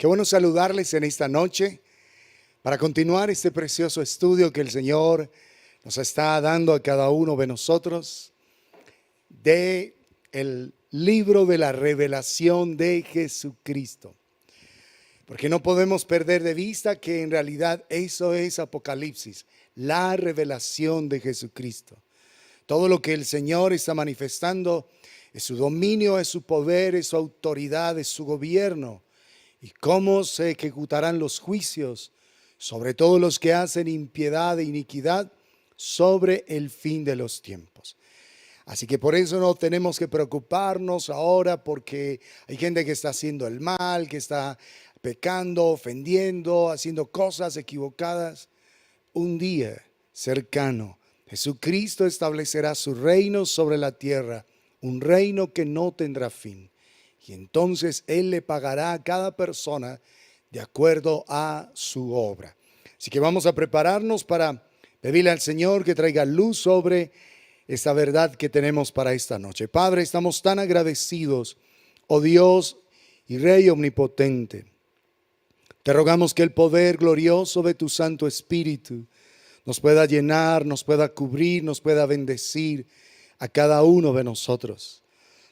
Qué bueno saludarles en esta noche para continuar este precioso estudio que el Señor nos está dando a cada uno de nosotros de el libro de la revelación de Jesucristo. Porque no podemos perder de vista que en realidad eso es Apocalipsis, la revelación de Jesucristo. Todo lo que el Señor está manifestando es su dominio, es su poder, es su autoridad, es su gobierno. Y cómo se ejecutarán los juicios sobre todos los que hacen impiedad e iniquidad sobre el fin de los tiempos. Así que por eso no tenemos que preocuparnos ahora porque hay gente que está haciendo el mal, que está pecando, ofendiendo, haciendo cosas equivocadas. Un día cercano, Jesucristo establecerá su reino sobre la tierra, un reino que no tendrá fin. Y entonces Él le pagará a cada persona de acuerdo a su obra. Así que vamos a prepararnos para pedirle al Señor que traiga luz sobre esta verdad que tenemos para esta noche. Padre, estamos tan agradecidos, oh Dios y Rey omnipotente. Te rogamos que el poder glorioso de tu Santo Espíritu nos pueda llenar, nos pueda cubrir, nos pueda bendecir a cada uno de nosotros.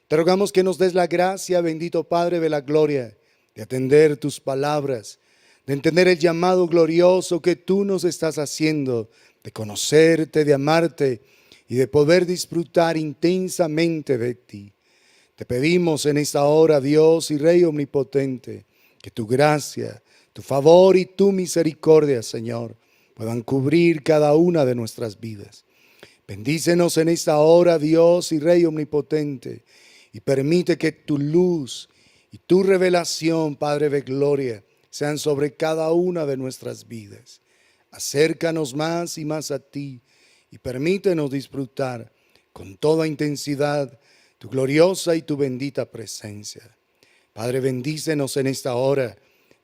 Te rogamos que nos des la gracia, bendito Padre de la gloria, de atender tus palabras, de entender el llamado glorioso que tú nos estás haciendo, de conocerte, de amarte y de poder disfrutar intensamente de ti. Te pedimos en esta hora, Dios y Rey omnipotente, que tu gracia, tu favor y tu misericordia, Señor, puedan cubrir cada una de nuestras vidas. Bendícenos en esta hora, Dios y Rey omnipotente, y permite que tu luz y tu revelación, Padre de gloria, sean sobre cada una de nuestras vidas. Acércanos más y más a ti y permítenos disfrutar con toda intensidad tu gloriosa y tu bendita presencia. Padre, bendícenos en esta hora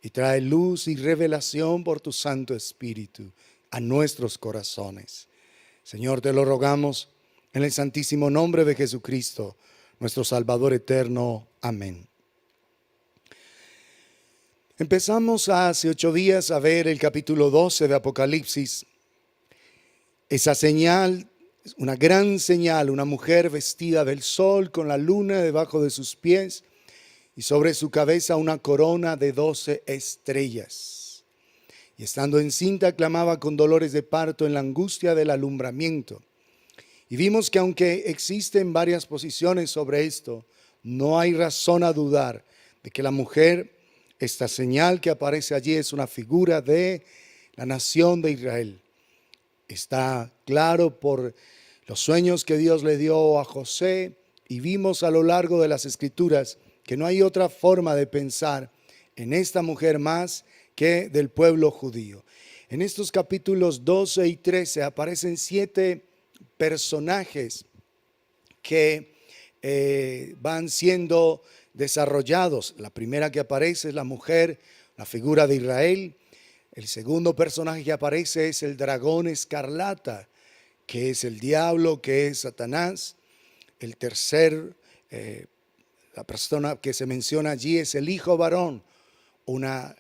y trae luz y revelación por tu Santo Espíritu a nuestros corazones. Señor, te lo rogamos en el santísimo nombre de Jesucristo, nuestro Salvador eterno. Amén. Empezamos hace 8 días a ver el capítulo 12 de Apocalipsis. Esa señal, una gran señal, una mujer vestida del sol con la luna debajo de sus pies y sobre su cabeza una corona de 12 estrellas. Y estando encinta clamaba con dolores de parto en la angustia del alumbramiento. Y vimos que aunque existen varias posiciones sobre esto, no hay razón a dudar de que la mujer, esta señal que aparece allí, es una figura de la nación de Israel. Está claro por los sueños que Dios le dio a José, y vimos a lo largo de las Escrituras que no hay otra forma de pensar en esta mujer más que del pueblo judío. En estos capítulos 12 y 13 aparecen 7 personajes que van siendo desarrollados. La primera que aparece es la mujer, la figura de Israel. El segundo personaje que aparece es el dragón escarlata, que es el diablo, que es Satanás. El tercer, la persona que se menciona allí es el hijo varón, una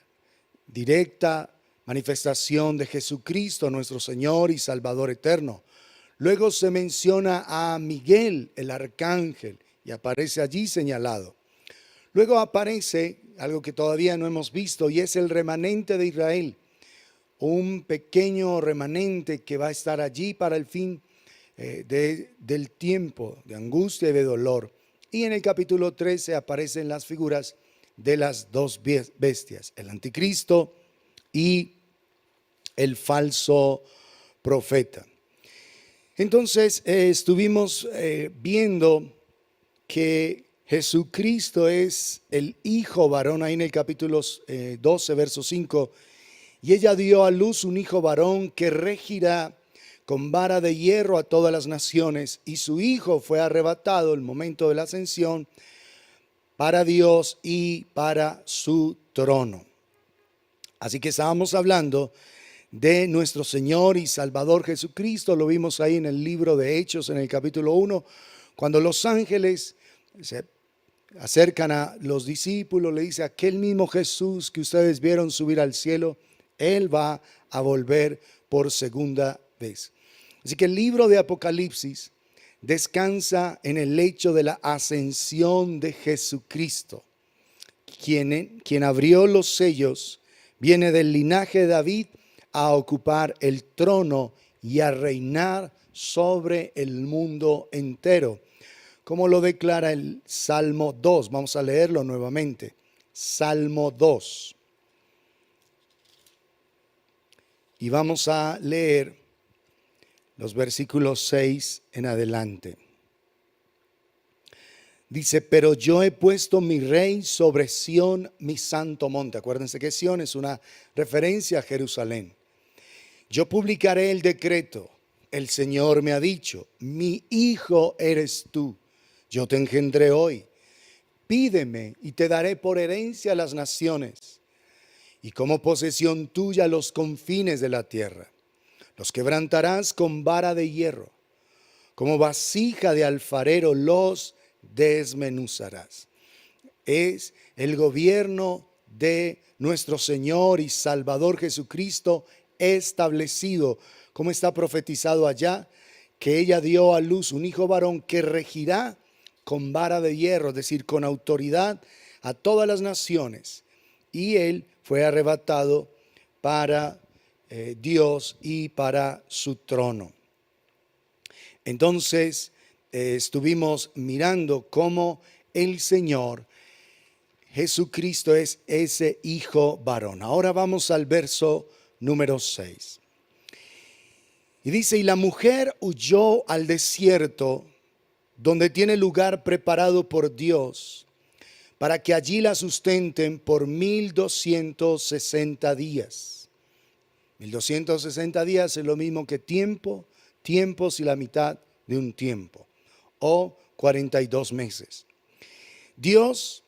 directa manifestación de Jesucristo, nuestro Señor y Salvador eterno. Luego se menciona a Miguel, el arcángel, y aparece allí señalado. Luego aparece algo que todavía no hemos visto, y es el remanente de Israel, un pequeño remanente que va a estar allí para el fin del tiempo de angustia y de dolor. Y en el capítulo 13 aparecen las figuras de las 2 bestias, el anticristo y el falso profeta. Entonces estuvimos viendo que Jesucristo es el hijo varón, ahí en el capítulo 12, verso 5, y ella dio a luz un hijo varón que regirá con vara de hierro a todas las naciones, y su hijo fue arrebatado el momento de la ascensión para Dios y para su trono. Así que estábamos hablando de nuestro Señor y Salvador Jesucristo. Lo vimos ahí en el libro de Hechos, en el capítulo 1, cuando los ángeles se acercan a los discípulos, le dice: aquel mismo Jesús que ustedes vieron subir al cielo, Él va a volver por segunda vez. Así que el libro de Apocalipsis descansa en el hecho de la ascensión de Jesucristo. Quien abrió los sellos viene del linaje de David a ocupar el trono y a reinar sobre el mundo entero, como lo declara el Salmo 2. Vamos a leerlo nuevamente. Salmo 2. Y vamos a leer los versículos 6 en adelante. Dice: pero yo he puesto mi rey sobre Sión, mi santo monte. Acuérdense que Sión es una referencia a Jerusalén. Yo publicaré el decreto. El Señor me ha dicho: mi hijo eres tú. Yo te engendré hoy. Pídeme y te daré por herencia a las naciones, y como posesión tuya los confines de la tierra. Los quebrantarás con vara de hierro, como vasija de alfarero los desmenuzarás. Es el gobierno de nuestro Señor y Salvador Jesucristo establecido, como está profetizado allá, que ella dio a luz un hijo varón que regirá con vara de hierro, es decir, con autoridad a todas las naciones. Y él fue arrebatado para Dios y para su trono. Entonces estuvimos mirando cómo el Señor Jesucristo es ese hijo varón. Ahora vamos al verso número 6. Y dice: y la mujer huyó al desierto, donde tiene lugar preparado por Dios, para que allí la sustenten por 1260 días. 1260 días es lo mismo que tiempos y la mitad de un tiempo, o 42 meses. Dios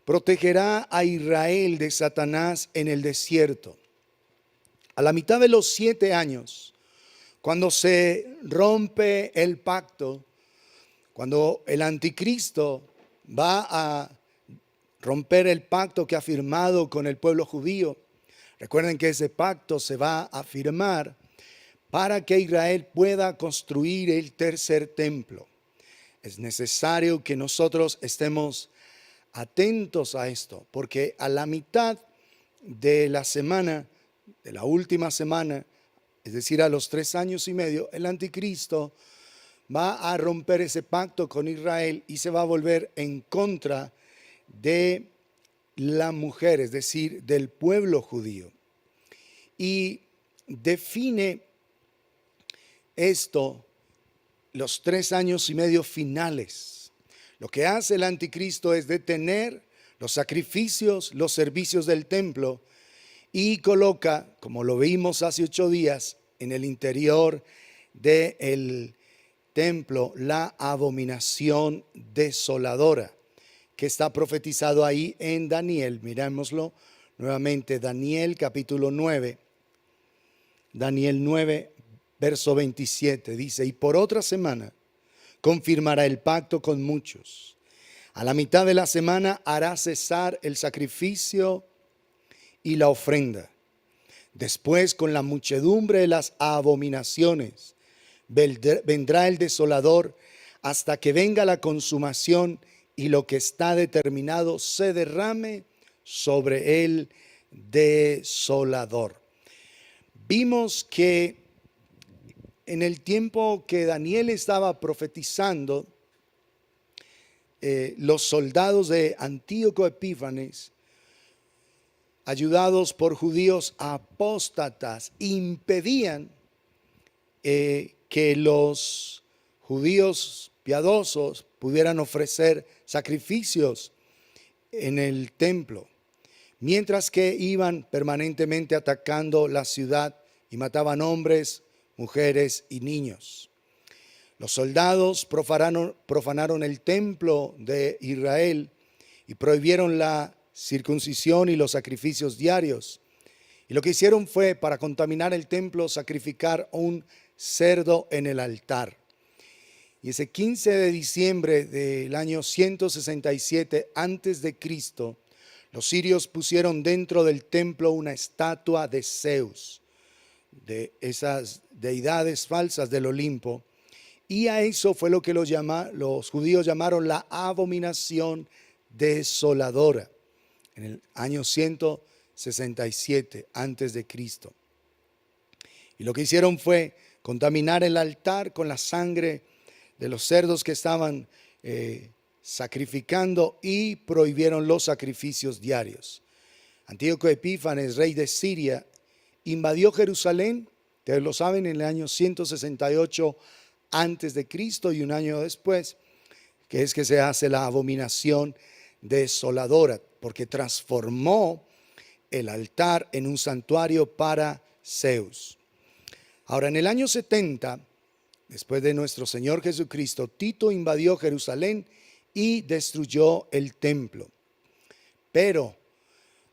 protegerá a Israel de Satanás en el desierto. A la mitad de los 7 años, cuando se rompe el pacto, cuando el anticristo va a romper el pacto que ha firmado con el pueblo judío. Recuerden que ese pacto se va a firmar para que Israel pueda construir el tercer templo. Es necesario que nosotros estemos atentos a esto, porque a la mitad de la semana, de la última semana, es decir, a los 3 años y medio, el anticristo va a romper ese pacto con Israel y se va a volver en contra de la mujer, es decir, del pueblo judío. Y define esto los 3 años y medio finales. Lo que hace el anticristo es detener los sacrificios, los servicios del templo, y coloca, como lo vimos hace 8 días, en el interior del templo la abominación desoladora, que está profetizado ahí en Daniel. Mirámoslo nuevamente, Daniel capítulo 9, Daniel 9, verso 27, dice: y por otra semana confirmará el pacto con muchos. A la mitad de la semana hará cesar el sacrificio y la ofrenda. Después, con la muchedumbre de las abominaciones, vendrá el desolador hasta que venga la consumación y lo que está determinado se derrame sobre el desolador. Vimos que en el tiempo que Daniel estaba profetizando, los soldados de Antíoco Epífanes, ayudados por judíos apóstatas, impedían que los judíos piadosos pudieran ofrecer sacrificios en el templo, mientras que iban permanentemente atacando la ciudad y mataban hombres, mujeres y niños. Los soldados profanaron el templo de Israel y prohibieron la circuncisión y los sacrificios diarios. Y lo que hicieron fue, para contaminar el templo, sacrificar un cerdo en el altar. Y ese 15 de diciembre del año 167 antes de Cristo, los sirios pusieron dentro del templo una estatua de Zeus, de esas deidades falsas del Olimpo. Y a eso fue lo que los judíos llamaron la abominación desoladora, en el año 167 antes de Cristo. Y lo que hicieron fue contaminar el altar con la sangre de los cerdos que estaban sacrificando, y prohibieron los sacrificios diarios. Antíoco Epífanes, rey de Siria, invadió Jerusalén, ustedes lo saben, en el año 168 antes de Cristo, y un año después, que es que se hace la abominación desoladora, porque transformó el altar en un santuario para Zeus. Ahora, en el año 70, después de nuestro Señor Jesucristo, Tito invadió Jerusalén y destruyó el templo. Pero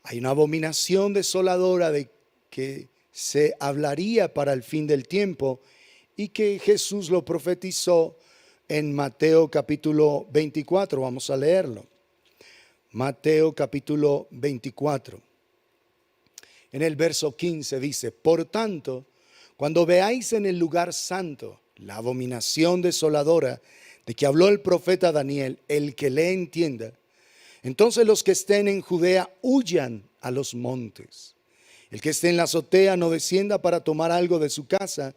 hay una abominación desoladora de que se hablaría para el fin del tiempo, y que Jesús lo profetizó en Mateo capítulo 24. Vamos a leerlo. Mateo capítulo 24. En el verso 15 dice: por tanto, cuando veáis en el lugar santo la abominación desoladora de que habló el profeta Daniel, el que le entienda, entonces los que estén en Judea huyan a los montes. El que esté en la azotea no descienda para tomar algo de su casa,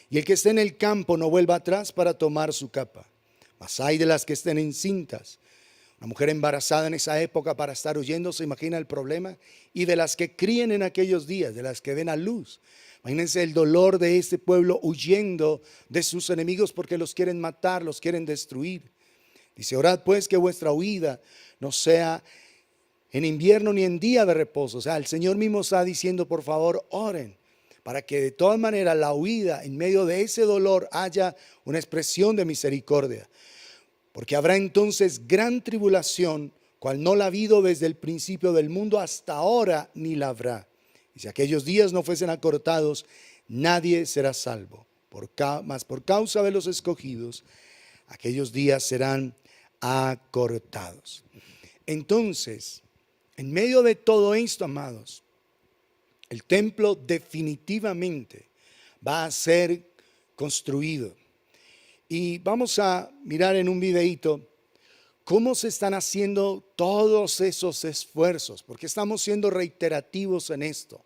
y el que esté en el campo no vuelva atrás para tomar su capa. Mas hay de las que estén encintas. Una mujer embarazada en esa época, para estar huyendo, ¿se imagina el problema? Y de las que críen en aquellos días, de las que den a luz. Imagínense el dolor de este pueblo huyendo de sus enemigos porque los quieren matar, los quieren destruir. Dice: orad pues que vuestra huida no sea en invierno ni en día de reposo. O sea, el Señor mismo está diciendo: por favor, oren, para que de todas maneras la huida, en medio de ese dolor, haya una expresión de misericordia. Porque habrá entonces gran tribulación, cual no la ha habido desde el principio del mundo hasta ahora, ni la habrá. Y si aquellos días no fuesen acortados, nadie será salvo. Mas por causa de los escogidos, aquellos días serán acortados. Entonces, en medio de todo esto, amados, el templo definitivamente va a ser construido. Y vamos a mirar en un videíto cómo se están haciendo todos esos esfuerzos, porque estamos siendo reiterativos en esto.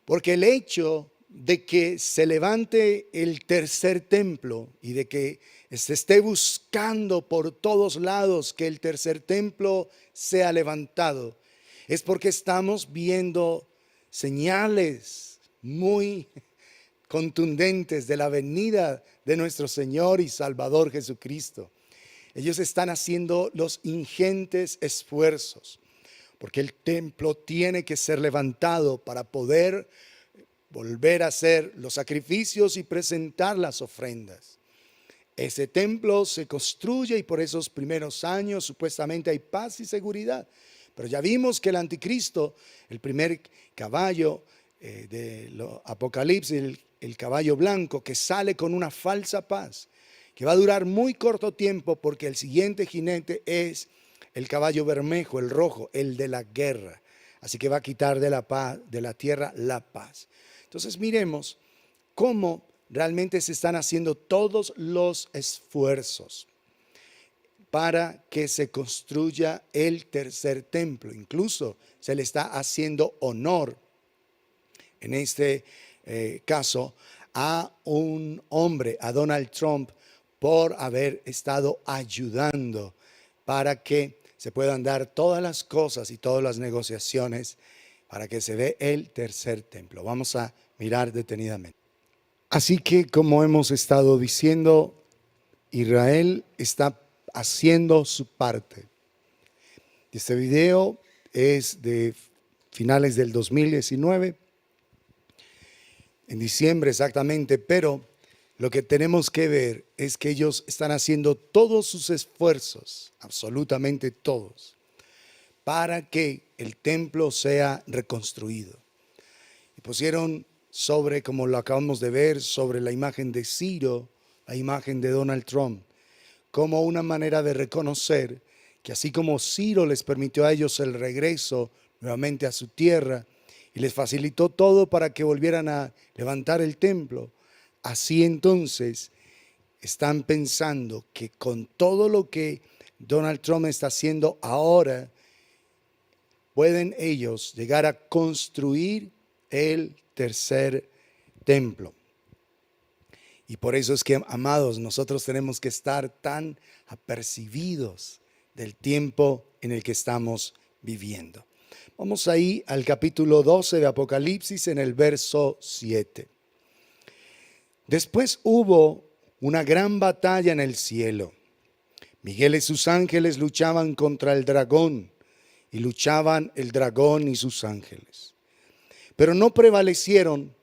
Porque el hecho de que se levante el tercer templo y de que se esté buscando por todos lados que el tercer templo sea levantado, es porque estamos viendo señales muy contundentes de la venida de nuestro Señor y Salvador Jesucristo. Ellos están haciendo los ingentes esfuerzos, porque el templo tiene que ser levantado para poder volver a hacer los sacrificios y presentar las ofrendas. Ese templo se construye y por esos primeros años supuestamente hay paz y seguridad. Pero ya vimos que el anticristo, el primer caballo de Apocalipsis, el caballo blanco, que sale con una falsa paz, que va a durar muy corto tiempo, porque el siguiente jinete es el caballo bermejo, el rojo, el de la guerra. Así que va a quitar de la tierra la paz. Entonces miremos cómo realmente se están haciendo todos los esfuerzos para que se construya el tercer templo. Incluso se le está haciendo honor, en este caso, a un hombre, a Donald Trump, por haber estado ayudando para que se puedan dar todas las cosas y todas las negociaciones para que se dé el tercer templo. Vamos a mirar detenidamente. Así que, como hemos estado diciendo, Israel está haciendo su parte. Este video es de finales del 2019, en diciembre exactamente, pero lo que tenemos que ver es que ellos están haciendo todos sus esfuerzos, absolutamente todos, para que el templo sea reconstruido. Y pusieron sobre, como lo acabamos de ver, sobre la imagen de Ciro, la imagen de Donald Trump como una manera de reconocer que así como Ciro les permitió a ellos el regreso nuevamente a su tierra y les facilitó todo para que volvieran a levantar el templo, así entonces están pensando que con todo lo que Donald Trump está haciendo ahora, pueden ellos llegar a construir el tercer templo. Y por eso es que, amados, nosotros tenemos que estar tan apercibidos del tiempo en el que estamos viviendo. Vamos ahí al capítulo 12 de Apocalipsis en el verso 7. Después hubo una gran batalla en el cielo. Miguel y sus ángeles luchaban contra el dragón, y luchaban el dragón y sus ángeles. Pero no prevalecieron,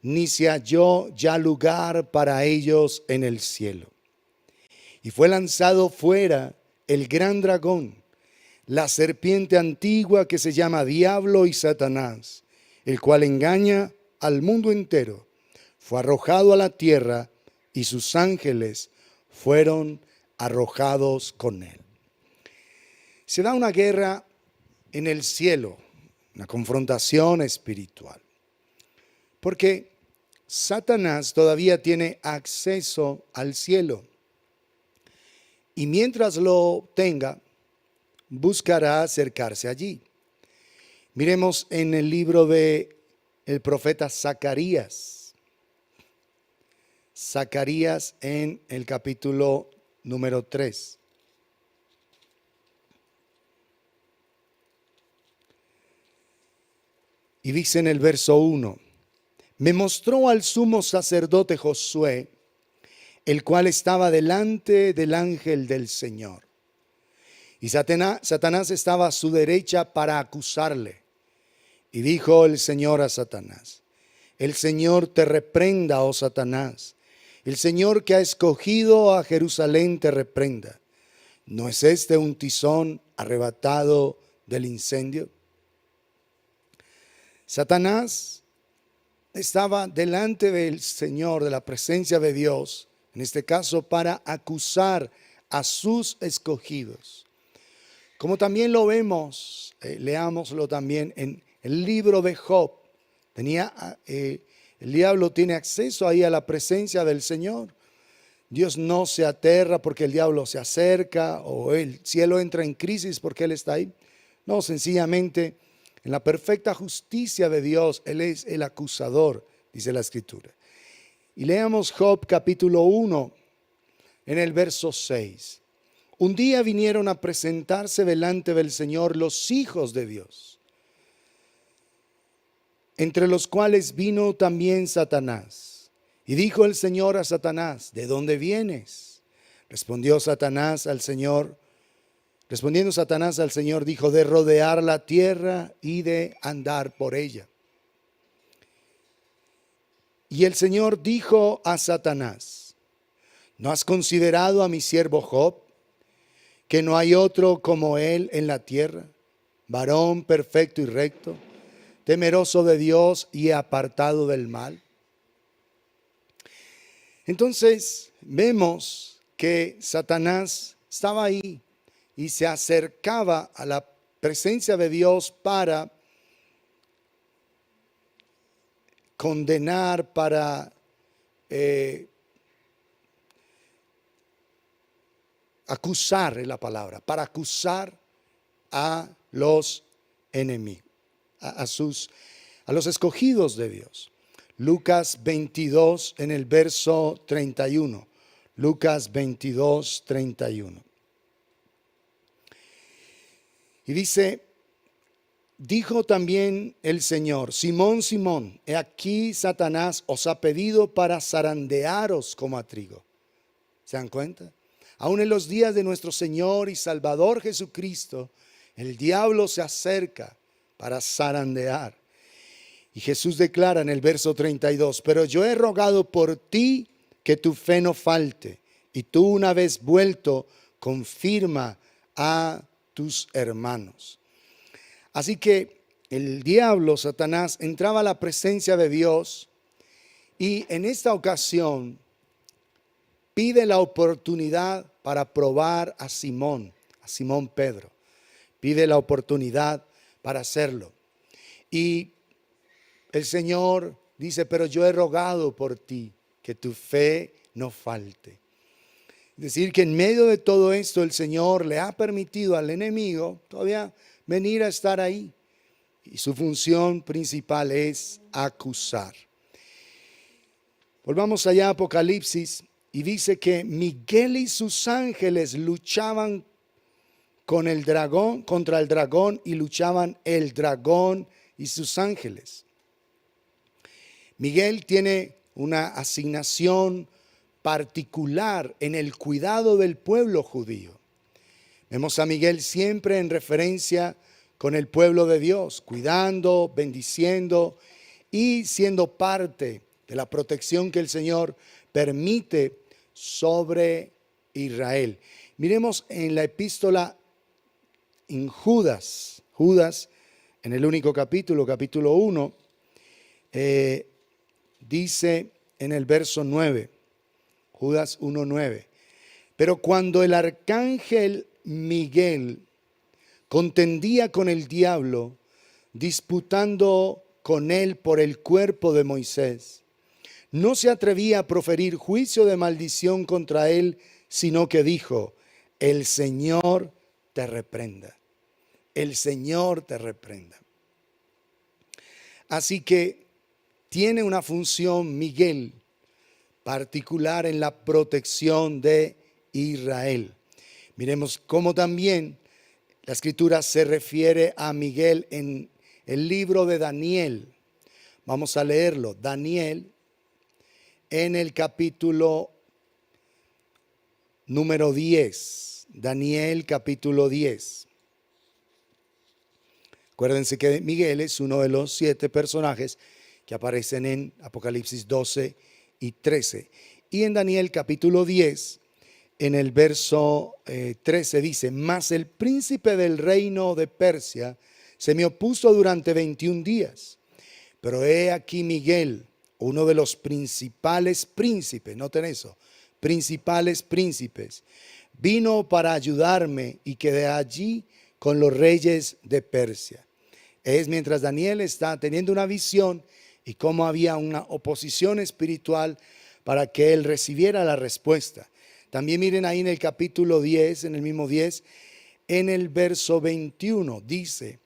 ni se halló ya lugar para ellos en el cielo. Y fue lanzado fuera el gran dragón, la serpiente antigua que se llama Diablo y Satanás, el cual engaña al mundo entero. Fue arrojado a la tierra y sus ángeles fueron arrojados con él. Se da una guerra en el cielo, una confrontación espiritual, porque Satanás todavía tiene acceso al cielo y mientras lo tenga, buscará acercarse allí. Miremos en el libro de el profeta Zacarías. Zacarías en el capítulo número 3. Y dice en el verso 1, me mostró al sumo sacerdote Josué, el cual estaba delante del ángel del Señor. Y Satanás estaba a su derecha para acusarle. Y dijo el Señor a Satanás, el Señor te reprenda, oh Satanás. El Señor que ha escogido a Jerusalén te reprenda. ¿No es este un tizón arrebatado del incendio? Satanás estaba delante del Señor, de la presencia de Dios, en este caso para acusar a sus escogidos. Como también lo vemos, leámoslo también en el libro de Job. El diablo tiene acceso ahí a la presencia del Señor. Dios no se aterra porque el diablo se acerca o el cielo entra en crisis porque Él está ahí. No, sencillamente en la perfecta justicia de Dios, Él es el acusador, dice la Escritura. Y leamos Job capítulo 1 en el verso 6. Un día vinieron a presentarse delante del Señor los hijos de Dios, entre los cuales vino también Satanás. Y dijo el Señor a Satanás, ¿de dónde vienes? Respondiendo Satanás al Señor, dijo, de rodear la tierra y de andar por ella. Y el Señor dijo a Satanás, ¿no has considerado a mi siervo Job, que no hay otro como él en la tierra, varón perfecto y recto, temeroso de Dios y apartado del mal? Entonces vemos que Satanás estaba ahí y se acercaba a la presencia de Dios para condenar, para acusar, es la palabra, para acusar a los enemigos, a los escogidos de Dios. Lucas 22 en el verso 31. Lucas 22, 31. Y dice, dijo también el Señor, Simón, Simón, he aquí Satanás os ha pedido para zarandearos como a trigo. ¿Se dan cuenta? Aún en los días de nuestro Señor y Salvador Jesucristo, el diablo se acerca para zarandear. Y Jesús declara en el verso 32, pero yo he rogado por ti que tu fe no falte, y tú una vez vuelto, confirma a tus hermanos. Así que el diablo, Satanás, entraba a la presencia de Dios y en esta ocasión pide la oportunidad para probar a Simón Pedro. Pide la oportunidad para hacerlo. Y el Señor dice, pero yo he rogado por ti, que tu fe no falte. Es decir, que en medio de todo esto el Señor le ha permitido al enemigo todavía venir a estar ahí. Y su función principal es acusar. Volvamos allá a Apocalipsis y dice que Miguel y sus ángeles luchaban contra el dragón y luchaban el dragón y sus ángeles. Miguel tiene una asignación particular en el cuidado del pueblo judío. Vemos a Miguel siempre en referencia con el pueblo de Dios, cuidando, bendiciendo y siendo parte de la protección que el Señor permite sobre Israel. Miremos en la epístola en Judas en el único capítulo 1, dice en el verso 9, Judas 1:9, pero cuando el arcángel Miguel contendía con el diablo, disputando con él por el cuerpo de Moisés, no se atrevía a proferir juicio de maldición contra él, sino que dijo, el Señor te reprenda. El Señor te reprenda. Así que tiene una función Miguel particular en la protección de Israel. Miremos cómo también la Escritura se refiere a Miguel en el libro de Daniel. Vamos a leerlo. Daniel en el capítulo número 10. Daniel capítulo 10. Acuérdense que Miguel es uno de los 7 personajes que aparecen en Apocalipsis 12 y 13. Y en Daniel capítulo 10, en el verso 13 dice, mas el príncipe del reino de Persia se me opuso durante 21 días. Pero he aquí Miguel, uno de los principales príncipes, noten eso, principales príncipes, vino para ayudarme y quedé allí con los reyes de Persia. Es mientras Daniel está teniendo una visión y cómo había una oposición espiritual para que él recibiera la respuesta. También miren ahí en el capítulo 10, en el mismo 10, en el verso 21, dice,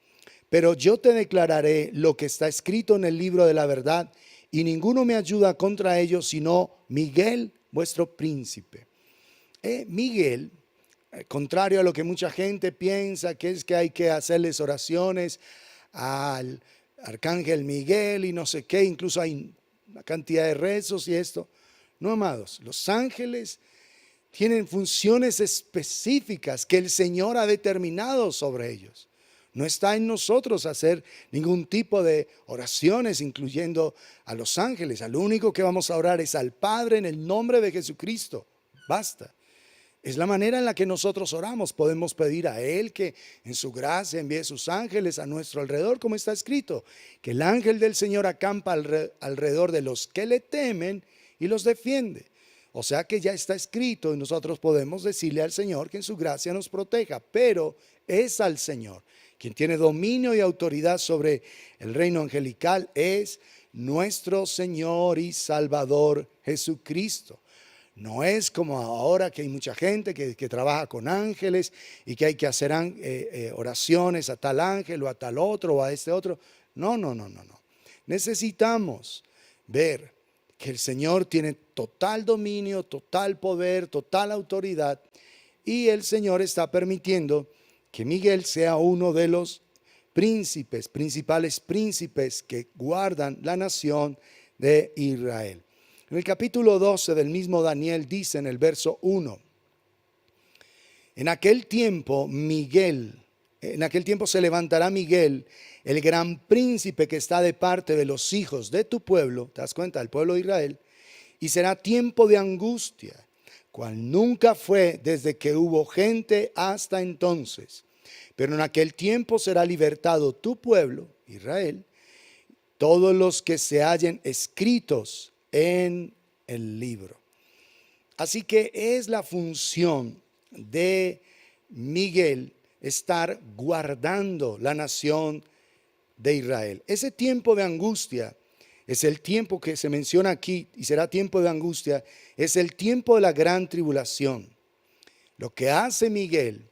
pero yo te declararé lo que está escrito en el libro de la verdad, y ninguno me ayuda contra ellos, sino Miguel, vuestro príncipe. Miguel, contrario a lo que mucha gente piensa, que es que hay que hacerles oraciones al arcángel Miguel y no sé qué, incluso hay una cantidad de rezos y esto. No, amados, los ángeles tienen funciones específicas que el Señor ha determinado sobre ellos. No está en nosotros hacer ningún tipo de oraciones, incluyendo a los ángeles. Al único que vamos a orar es al Padre en el nombre de Jesucristo. Basta. Es la manera en la que nosotros oramos. Podemos pedir a Él que en su gracia envíe sus ángeles a nuestro alrededor, como está escrito, que el ángel del Señor acampa alrededor de los que le temen y los defiende. O sea que ya está escrito y nosotros podemos decirle al Señor que en su gracia nos proteja, pero es al Señor. Quien tiene dominio y autoridad sobre el reino angelical es nuestro Señor y Salvador Jesucristo. No es como ahora que hay mucha gente que trabaja con ángeles y que hay que hacer oraciones a tal ángel o a tal otro o a este otro. No. Necesitamos ver que el Señor tiene total dominio, total poder, total autoridad, y el Señor está permitiendo que Miguel sea uno de los principales príncipes que guardan la nación de Israel. En el capítulo 12 del mismo Daniel dice en el verso 1, en aquel tiempo se levantará Miguel, el gran príncipe que está de parte de los hijos de tu pueblo, ¿te das cuenta? Del pueblo de Israel, y será tiempo de angustia, cual nunca fue desde que hubo gente hasta entonces. Pero en aquel tiempo será libertado tu pueblo, Israel, todos los que se hallen escritos en el libro. Así que es la función de Miguel estar guardando la nación de Israel. Ese tiempo de angustia es el tiempo que se menciona aquí, y será tiempo de angustia, es el tiempo de la gran tribulación. Lo que hace Miguel,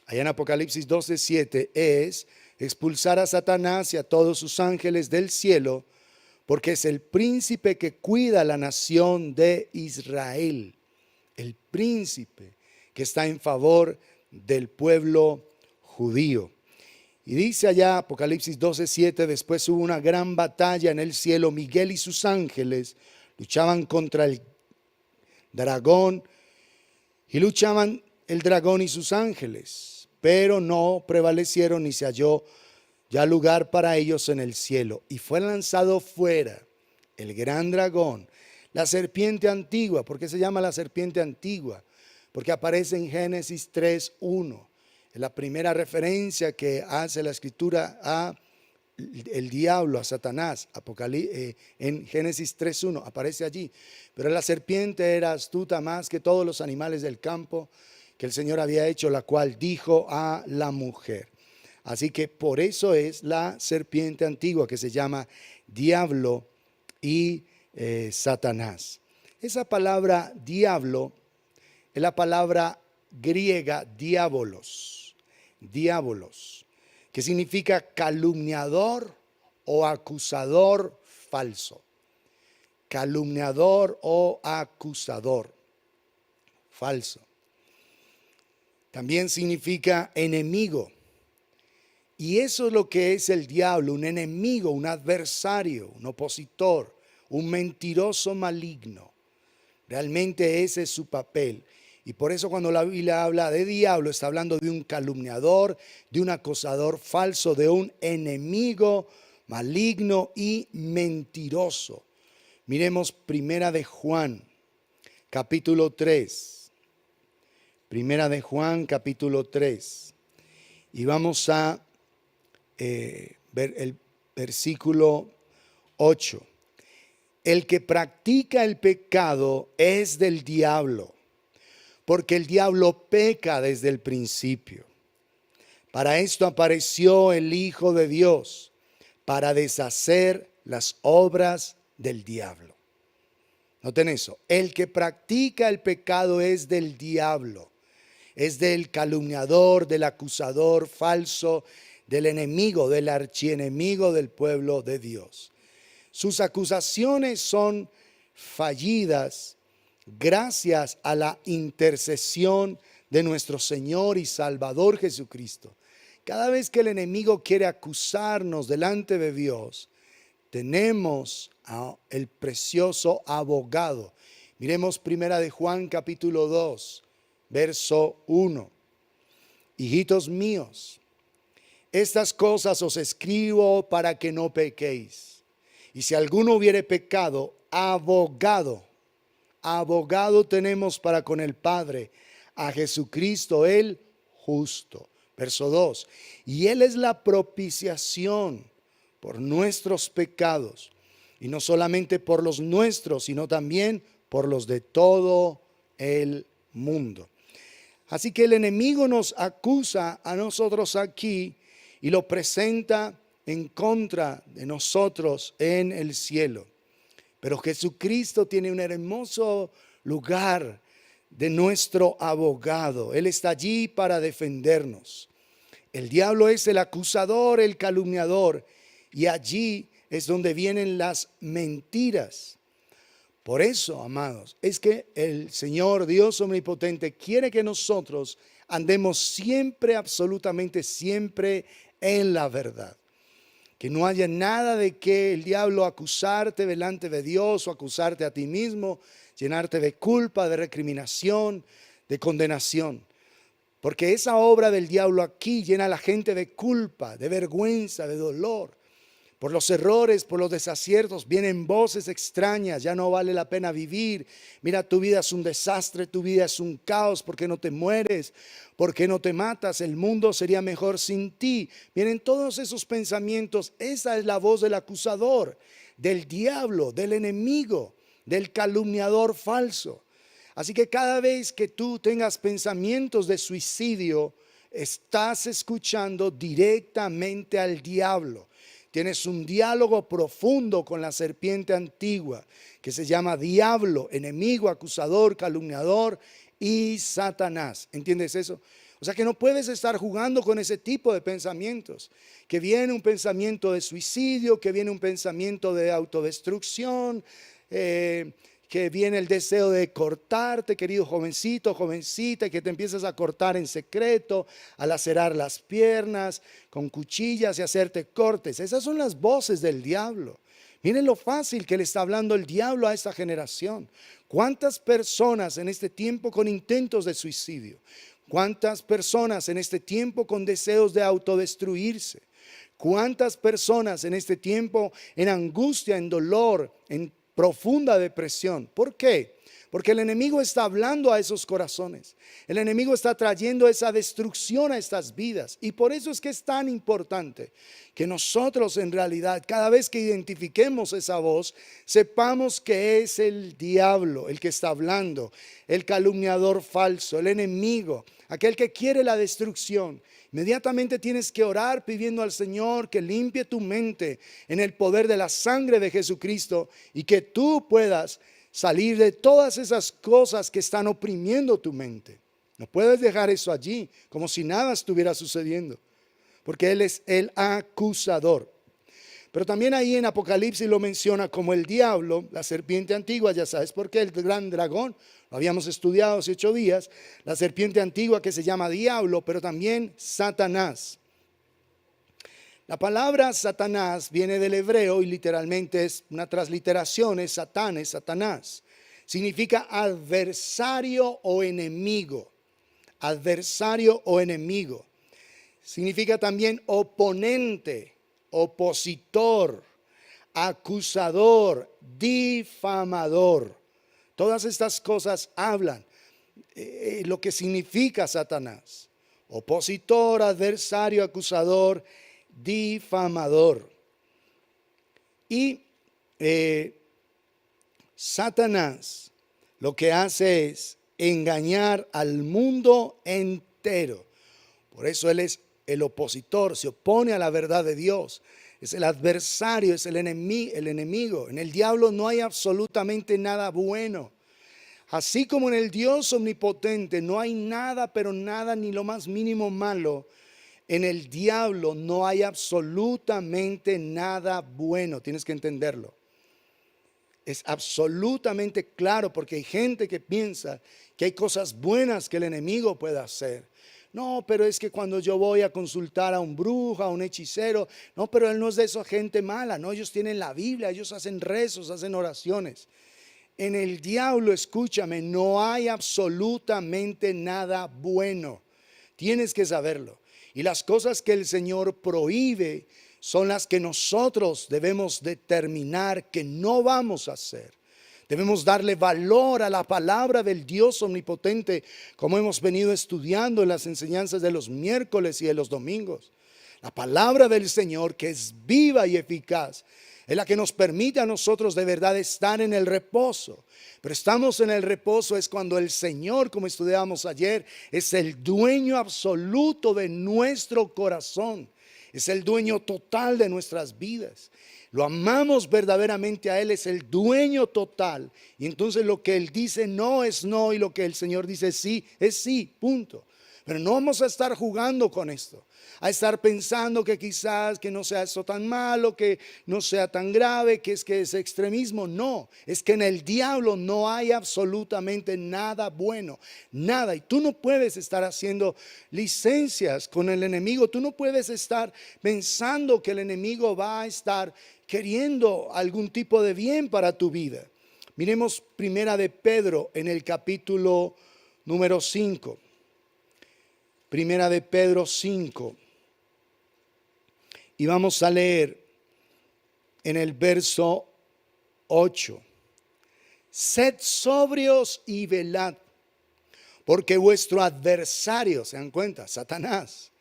allá en Apocalipsis 12:7, es expulsar a Satanás y a todos sus ángeles del cielo, porque es el príncipe que cuida la nación de Israel. El príncipe que está en favor del pueblo judío. Y dice allá Apocalipsis 12:7, después hubo una gran batalla en el cielo. Miguel y sus ángeles luchaban contra el dragón, y luchaban el dragón y sus ángeles, pero no prevalecieron, ni se halló ya lugar para ellos en el cielo. Y fue lanzado fuera el gran dragón, la serpiente antigua. ¿Por qué se llama la serpiente antigua? Porque aparece en Génesis 3:1. Es la primera referencia que hace la escritura a el diablo, a Satanás. En Génesis 3:1 aparece allí. Pero la serpiente era astuta más que todos los animales del campo que el Señor había hecho, la cual dijo a la mujer. Así que por eso es la serpiente antigua, que se llama diablo y Satanás. Esa palabra diablo es la palabra griega diabolos, que significa calumniador o acusador falso. Calumniador o acusador falso. También significa enemigo. Y eso es lo que es el diablo, un enemigo, un adversario, un opositor, un mentiroso maligno. Realmente ese es su papel. Y por eso cuando la Biblia habla de diablo, está hablando de un calumniador, de un acosador falso, de un enemigo maligno y mentiroso. Miremos Primera de Juan, capítulo 3. Primera de Juan, capítulo 3. Y vamos a ver el versículo 8. El que practica el pecado es del diablo, porque el diablo peca desde el principio. Para esto apareció el Hijo de Dios, para deshacer las obras del diablo. Noten eso, el que practica el pecado es del diablo, es del calumniador, del acusador falso, del enemigo, del archienemigo del pueblo de Dios. Sus acusaciones son fallidas gracias a la intercesión de nuestro Señor y Salvador Jesucristo. Cada vez que el enemigo quiere acusarnos delante de Dios, tenemos el precioso abogado. Miremos Primera de Juan capítulo 2, verso 1. Hijitos míos, estas cosas os escribo para que no pequéis. Y si alguno hubiere pecado, abogado tenemos para con el Padre, a Jesucristo el justo. Verso 2. Y Él es la propiciación por nuestros pecados. Y no solamente por los nuestros, sino también por los de todo el mundo. Así que el enemigo nos acusa a nosotros aquí y lo presenta en contra de nosotros en el cielo. Pero Jesucristo tiene un hermoso lugar de nuestro abogado. Él está allí para defendernos. El diablo es el acusador, el calumniador, y allí es donde vienen las mentiras. Por eso, amados, es que el Señor Dios omnipotente quiere que nosotros andemos siempre, absolutamente siempre en la verdad. Que no haya nada de que el diablo acusarte delante de Dios o acusarte a ti mismo, llenarte de culpa, de recriminación, de condenación. Porque esa obra del diablo aquí llena a la gente de culpa, de vergüenza, de dolor. Por los errores, por los desaciertos, vienen voces extrañas, ya no vale la pena vivir. Mira, tu vida es un desastre, tu vida es un caos, ¿por qué no te mueres? ¿Por qué no te matas? El mundo sería mejor sin ti. Vienen todos esos pensamientos, esa es la voz del acusador, del diablo, del enemigo, del calumniador falso. Así que cada vez que tú tengas pensamientos de suicidio, estás escuchando directamente al diablo. Tienes un diálogo profundo con la serpiente antigua, que se llama diablo, enemigo, acusador, calumniador y Satanás. ¿Entiendes eso? O sea que no puedes estar jugando con ese tipo de pensamientos. Que viene un pensamiento de suicidio, que viene un pensamiento de autodestrucción, que viene el deseo de cortarte, querido jovencito, jovencita, y que te empiezas a cortar en secreto, a lacerar las piernas con cuchillas y hacerte cortes. Esas son las voces del diablo. Miren lo fácil que le está hablando el diablo a esta generación. ¿Cuántas personas en este tiempo con intentos de suicidio? ¿Cuántas personas en este tiempo con deseos de autodestruirse? ¿Cuántas personas en este tiempo en angustia, en dolor, en profunda depresión? ¿Por qué? Porque el enemigo está hablando a esos corazones. El enemigo está trayendo esa destrucción a estas vidas. Y por eso es que es tan importante que nosotros en realidad, cada vez que identifiquemos esa voz, sepamos que es el diablo el que está hablando, el calumniador falso, el enemigo, aquel que quiere la destrucción. Inmediatamente tienes que orar pidiendo al Señor que limpie tu mente en el poder de la sangre de Jesucristo y que tú puedas salir de todas esas cosas que están oprimiendo tu mente. No puedes dejar eso allí como si nada estuviera sucediendo, porque Él es el acusador. Pero también ahí en Apocalipsis lo menciona como el diablo, la serpiente antigua. Ya sabes por qué, el gran dragón. Lo habíamos estudiado hace 8 días. La serpiente antigua que se llama diablo, pero también Satanás. La palabra Satanás viene del hebreo y literalmente es una transliteración, es Satán, es Satanás. Significa adversario o enemigo. Adversario o enemigo. Significa también oponente, opositor, acusador, difamador. Todas estas cosas hablan lo que significa Satanás. Opositor, adversario, acusador, difamador. Y Satanás lo que hace es engañar al mundo entero. Por eso él es el opositor, se opone a la verdad de Dios. Es el adversario, es el enemigo. En el diablo no hay absolutamente nada bueno. Así como en el Dios omnipotente no hay nada, pero nada, ni lo más mínimo malo, en el diablo no hay absolutamente nada bueno. Tienes que entenderlo. Es absolutamente claro, porque hay gente que piensa que hay cosas buenas que el enemigo puede hacer. No, pero es que cuando yo voy a consultar a un brujo, a un hechicero, no, pero él no es de esa gente mala, no, ellos tienen la Biblia, ellos hacen rezos, hacen oraciones. En el diablo, escúchame, no hay absolutamente nada bueno. Tienes que saberlo. Y las cosas que el Señor prohíbe son las que nosotros debemos determinar que no vamos a hacer. Debemos darle valor a la palabra del Dios omnipotente, como hemos venido estudiando en las enseñanzas de los miércoles y de los domingos. La palabra del Señor, que es viva y eficaz, es la que nos permite a nosotros de verdad estar en el reposo. Pero estamos en el reposo es cuando el Señor, como estudiamos ayer, es el dueño absoluto de nuestro corazón. Es el dueño total de nuestras vidas. Lo amamos verdaderamente a Él, es el dueño total. Y entonces lo que Él dice no es no, y lo que el Señor dice sí, es sí, punto. Pero no vamos a estar jugando con esto, a estar pensando que quizás que no sea esto tan malo, que no sea tan grave, que es extremismo. No, es que en el diablo no hay absolutamente nada bueno, nada. Y tú no puedes estar haciendo licencias con el enemigo. Tú no puedes estar pensando que el enemigo va a estar queriendo algún tipo de bien para tu vida. Miremos Primera de Pedro en el capítulo número 5. Primera de Pedro 5. Y vamos a leer en el verso 8. Sed sobrios y velad, porque vuestro adversario, ¿se dan cuenta? Satanás,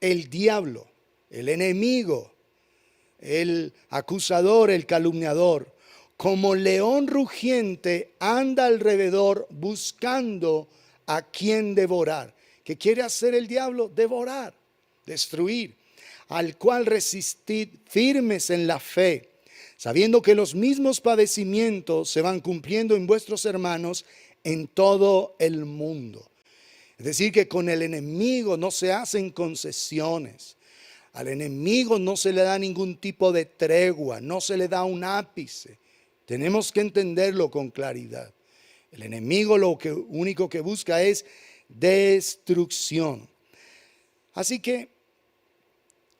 el diablo, el enemigo, el acusador, el calumniador, como león rugiente, anda alrededor buscando a quien devorar. ¿Qué quiere hacer el diablo? Devorar, destruir. Al cual resistid firmes en la fe, sabiendo que los mismos padecimientos se van cumpliendo en vuestros hermanos en todo el mundo. Es decir, que con el enemigo no se hacen concesiones. Al enemigo no se le da ningún tipo de tregua, no se le da un ápice. Tenemos que entenderlo con claridad. El enemigo lo único que busca es destrucción. Así que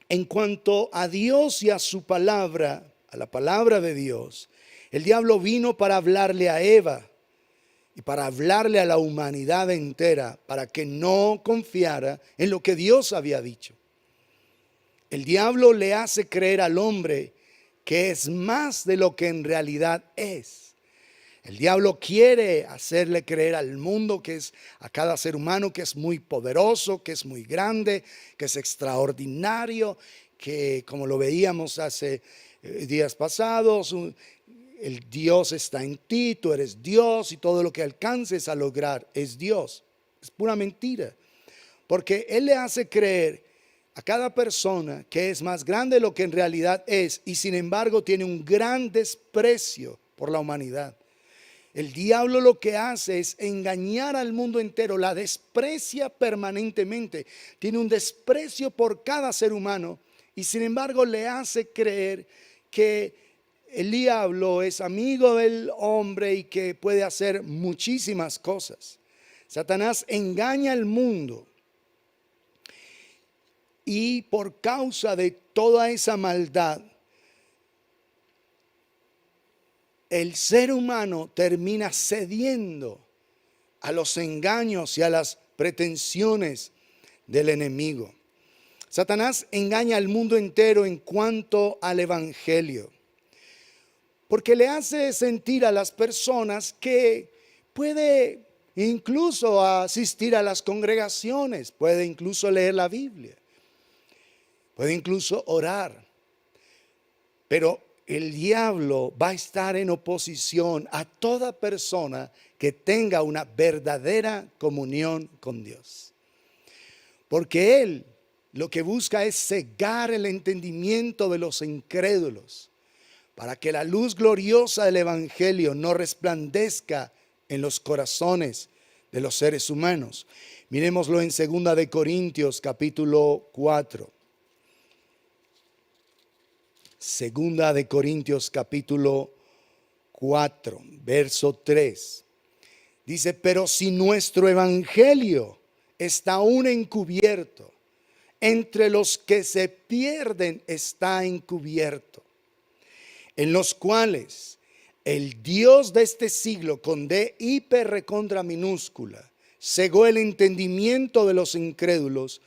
en cuanto a Dios y a su palabra, a la palabra de Dios, el diablo vino para hablarle a Eva y para hablarle a la humanidad entera, para que no confiara en lo que Dios había dicho. El diablo le hace creer al hombre que es más de lo que en realidad es. El diablo quiere hacerle creer al mundo, a cada ser humano, que es muy poderoso, que es muy grande, que es extraordinario, que como lo veíamos hace días pasados, el Dios está en ti, tú eres Dios y todo lo que alcances a lograr es Dios. Es pura mentira, porque Él le hace creer a cada persona que es más grande de lo que en realidad es, y sin embargo tiene un gran desprecio por la humanidad. El diablo lo que hace es engañar al mundo entero, la desprecia permanentemente, tiene un desprecio por cada ser humano y sin embargo le hace creer que el diablo es amigo del hombre y que puede hacer muchísimas cosas. Satanás engaña al mundo y por causa de toda esa maldad, el ser humano termina cediendo a los engaños y a las pretensiones del enemigo. Satanás engaña al mundo entero en cuanto al evangelio, porque le hace sentir a las personas que puede incluso asistir a las congregaciones, puede incluso leer la Biblia, puede incluso orar, pero el diablo va a estar en oposición a toda persona que tenga una verdadera comunión con Dios. Porque él lo que busca es cegar el entendimiento de los incrédulos para que la luz gloriosa del evangelio no resplandezca en los corazones de los seres humanos. Miremoslo en 2 de Corintios capítulo 4. Segunda de Corintios capítulo 4, verso 3. Dice, pero si nuestro evangelio está aún encubierto, entre los que se pierden está encubierto, en los cuales el Dios de este siglo, con D hiper recontra minúscula, cegó el entendimiento de los incrédulos,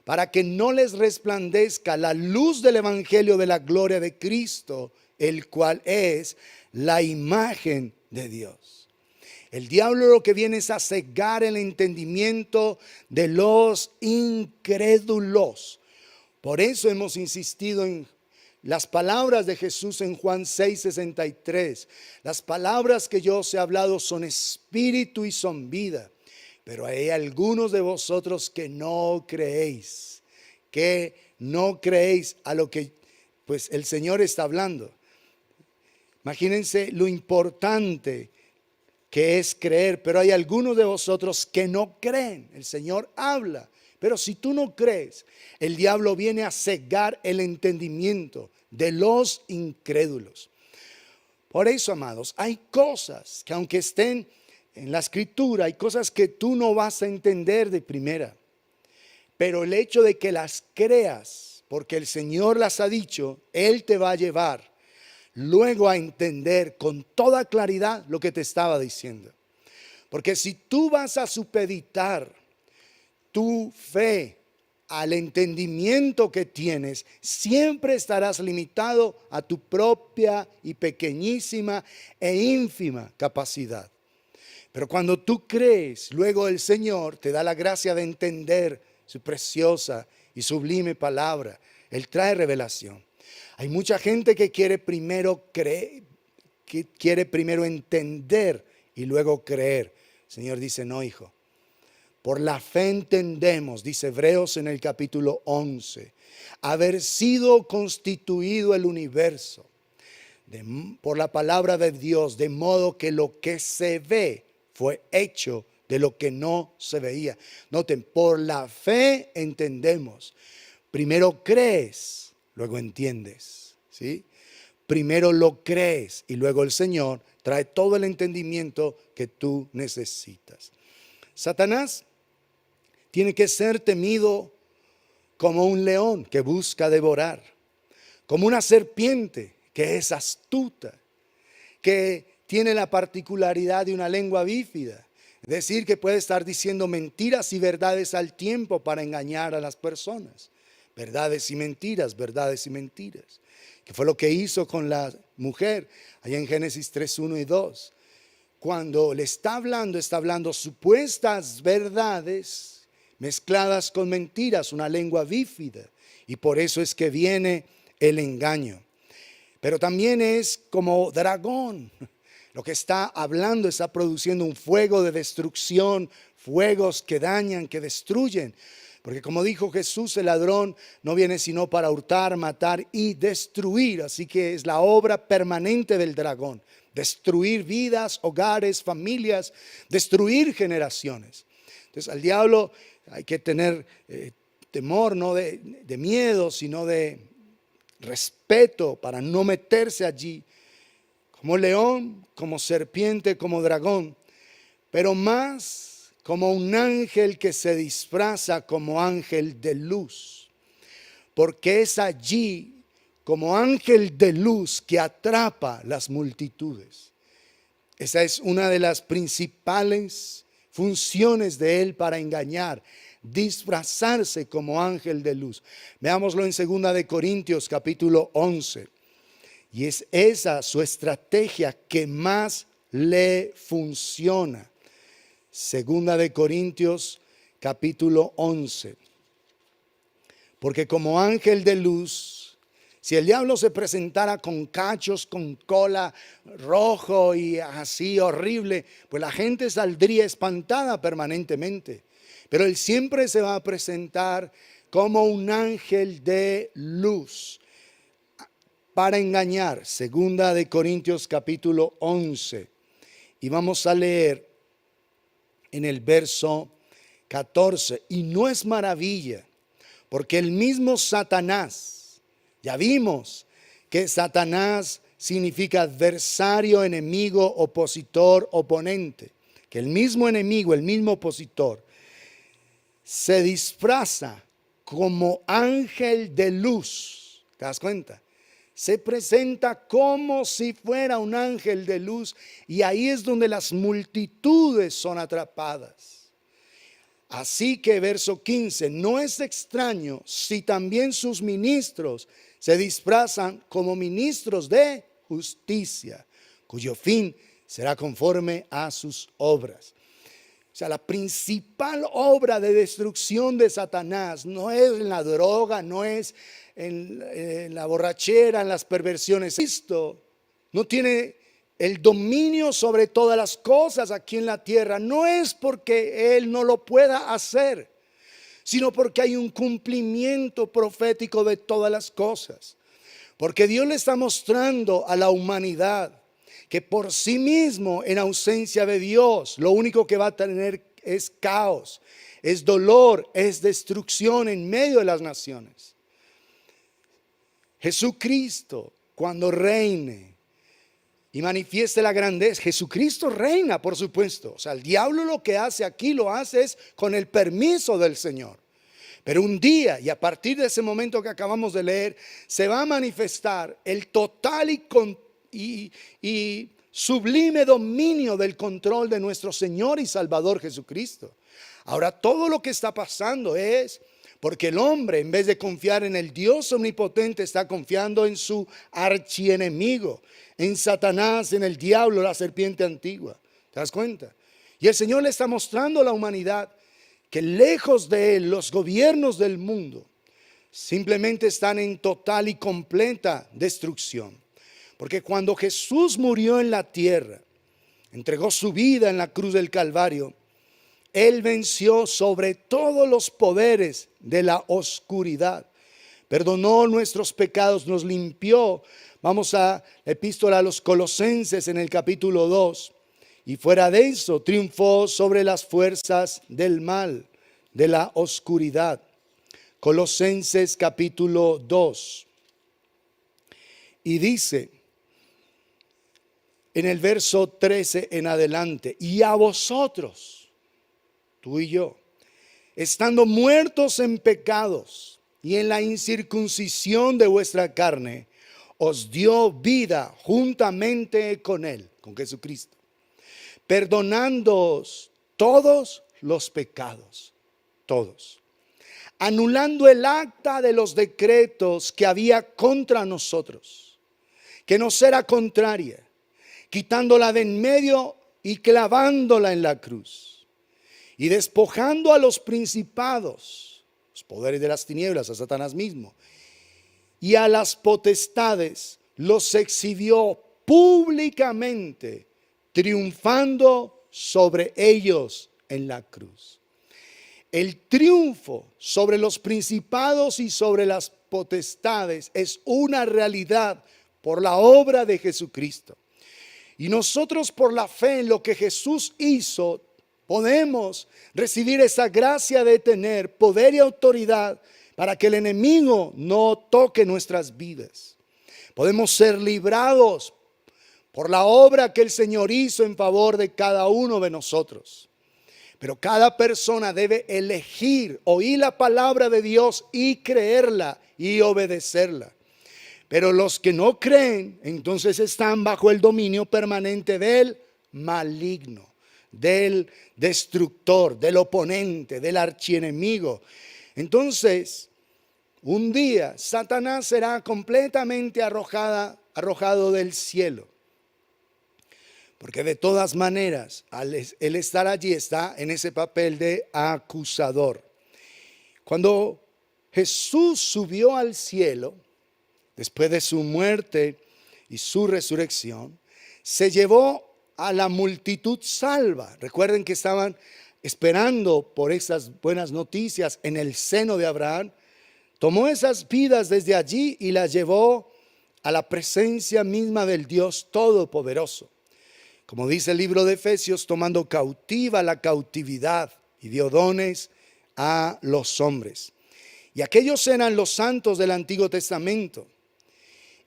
para que no les resplandezca la luz del evangelio de la gloria de Cristo, el cual es la imagen de Dios. El diablo lo que viene es a cegar el entendimiento de los incrédulos. Por eso hemos insistido en las palabras de Jesús en Juan 6:63. Las palabras que yo os he hablado son espíritu y son vida. Pero hay algunos de vosotros que no creéis a lo que pues el Señor está hablando. Imagínense lo importante que es creer, pero hay algunos de vosotros que no creen. El Señor habla, pero si tú no crees, el diablo viene a cegar el entendimiento de los incrédulos. Por eso, amados, hay cosas que aunque estén en la escritura, hay cosas que tú no vas a entender de primera, pero el hecho de que las creas, porque el Señor las ha dicho, Él te va a llevar luego a entender con toda claridad lo que te estaba diciendo. Porque si tú vas a supeditar tu fe al entendimiento que tienes, siempre estarás limitado a tu propia y pequeñísima e ínfima capacidad. Pero cuando tú crees, luego el Señor te da la gracia de entender su preciosa y sublime palabra. Él trae revelación. Hay mucha gente que quiere primero creer, quiere primero entender y luego creer. El Señor dice, no, hijo. Por la fe entendemos, dice Hebreos en el capítulo 11, haber sido constituido el universo por la palabra de Dios, de modo que lo que se ve fue hecho de lo que no se veía. Noten, por la fe entendemos. Primero crees, luego entiendes, ¿sí? Primero lo crees y luego el Señor trae todo el entendimiento que tú necesitas. Satanás tiene que ser temido como un león que busca devorar, como una serpiente que es astuta, que tiene la particularidad de una lengua bífida, es decir, que puede estar diciendo mentiras y verdades al tiempo para engañar a las personas. Verdades y mentiras, verdades y mentiras. Que fue lo que hizo con la mujer allá en Génesis 3, 1 y 2. Cuando le está hablando supuestas verdades mezcladas con mentiras, una lengua bífida. Y por eso es que viene el engaño. Pero también es como dragón. Lo que está hablando está produciendo un fuego de destrucción, fuegos que dañan, que destruyen. Porque como dijo Jesús, el ladrón no viene sino para hurtar, matar y destruir. Así que es la obra permanente del dragón. Destruir vidas, hogares, familias, destruir generaciones. Entonces al diablo hay que tener temor, no de miedo, sino de respeto para no meterse allí. Como león, como serpiente, como dragón. Pero más como un ángel que se disfraza como ángel de luz. Porque es allí como ángel de luz que atrapa las multitudes. Esa es una de las principales funciones de él para engañar, disfrazarse como ángel de luz. Veámoslo en 2 de Corintios capítulo 11. Y es esa su estrategia que más le funciona. 2 de Corintios capítulo 11. Porque como ángel de luz, si el diablo se presentara con cachos, con cola rojo y así horrible, pues la gente saldría espantada permanentemente. Pero él siempre se va a presentar como un ángel de luz para engañar. 2 de Corintios capítulo 11. Y vamos a leer en el verso 14. Y no es maravilla, porque el mismo Satanás, ya vimos que Satanás significa adversario, enemigo, opositor, oponente. Que el mismo enemigo, el mismo opositor, se disfraza como ángel de luz. ¿Te das cuenta? Se presenta como si fuera un ángel de luz y ahí es donde las multitudes son atrapadas. Así que verso 15, no es extraño si también sus ministros se disfrazan como ministros de justicia, cuyo fin será conforme a sus obras. O sea, la principal obra de destrucción de Satanás no es en la droga, no es en la borrachera, en las perversiones. Cristo no tiene el dominio sobre todas las cosas aquí en la tierra. No es porque Él no lo pueda hacer, sino porque hay un cumplimiento profético de todas las cosas. Porque Dios le está mostrando a la humanidad que por sí mismo, en ausencia de Dios, lo único que va a tener es caos, es dolor, es destrucción en medio de las naciones. Jesucristo, cuando reine y manifieste la grandeza, Jesucristo reina, por supuesto. O sea, el diablo lo que hace aquí, lo hace es con el permiso del Señor. Pero un día, y a partir de ese momento que acabamos de leer, se va a manifestar el total y sublime dominio del control de nuestro Señor y Salvador Jesucristo. Ahora, todo lo que está pasando es porque el hombre, en vez de confiar en el Dios omnipotente, está confiando en su archienemigo, en Satanás, en el diablo, la serpiente antigua. ¿Te das cuenta? Y el Señor le está mostrando a la humanidad que lejos de Él, los gobiernos del mundo simplemente están en total y completa destrucción. Porque cuando Jesús murió en la tierra, entregó su vida en la cruz del Calvario, Él venció sobre todos los poderes de la oscuridad. Perdonó nuestros pecados, nos limpió. Vamos a la epístola a los Colosenses en el capítulo 2. Y fuera de eso, triunfó sobre las fuerzas del mal, de la oscuridad. Colosenses capítulo 2. Y dice en el verso 13 en adelante: y a vosotros, tú y yo, estando muertos en pecados y en la incircuncisión de vuestra carne, os dio vida juntamente con Él, con Jesucristo, perdonándoos todos los pecados, todos, anulando el acta de los decretos que había contra nosotros, que nos era contraria, quitándola de en medio y clavándola en la cruz, y despojando a los principados, los poderes de las tinieblas, a Satanás mismo, y a las potestades, los exhibió públicamente, triunfando sobre ellos en la cruz. El triunfo sobre los principados y sobre las potestades es una realidad por la obra de Jesucristo. Y nosotros, por la fe en lo que Jesús hizo, podemos recibir esa gracia de tener poder y autoridad para que el enemigo no toque nuestras vidas. Podemos ser librados por la obra que el Señor hizo en favor de cada uno de nosotros. Pero cada persona debe elegir oír la palabra de Dios y creerla y obedecerla. Pero los que no creen, entonces están bajo el dominio permanente del maligno, del destructor, del oponente, del archienemigo. Entonces, un día Satanás será completamente arrojado del cielo. Porque de todas maneras, al él estar allí, está en ese papel de acusador. Cuando Jesús subió al cielo, después de su muerte y su resurrección, se llevó a la multitud salva. Recuerden que estaban esperando por esas buenas noticias en el seno de Abraham. Tomó esas vidas desde allí y las llevó a la presencia misma del Dios Todopoderoso. Como dice el libro de Efesios, tomando cautiva la cautividad, y dio dones a los hombres. Y aquellos eran los santos del Antiguo Testamento.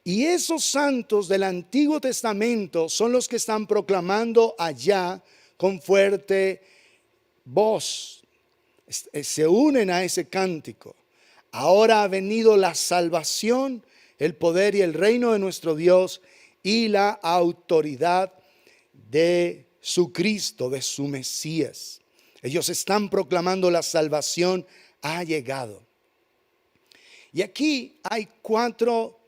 Y esos santos del Antiguo Testamento son los que están proclamando allá con fuerte voz. Se unen a ese cántico. Ahora ha venido la salvación, el poder y el reino de nuestro Dios y la autoridad de su Cristo, de su Mesías. Ellos están proclamando la salvación ha llegado. Y aquí hay 4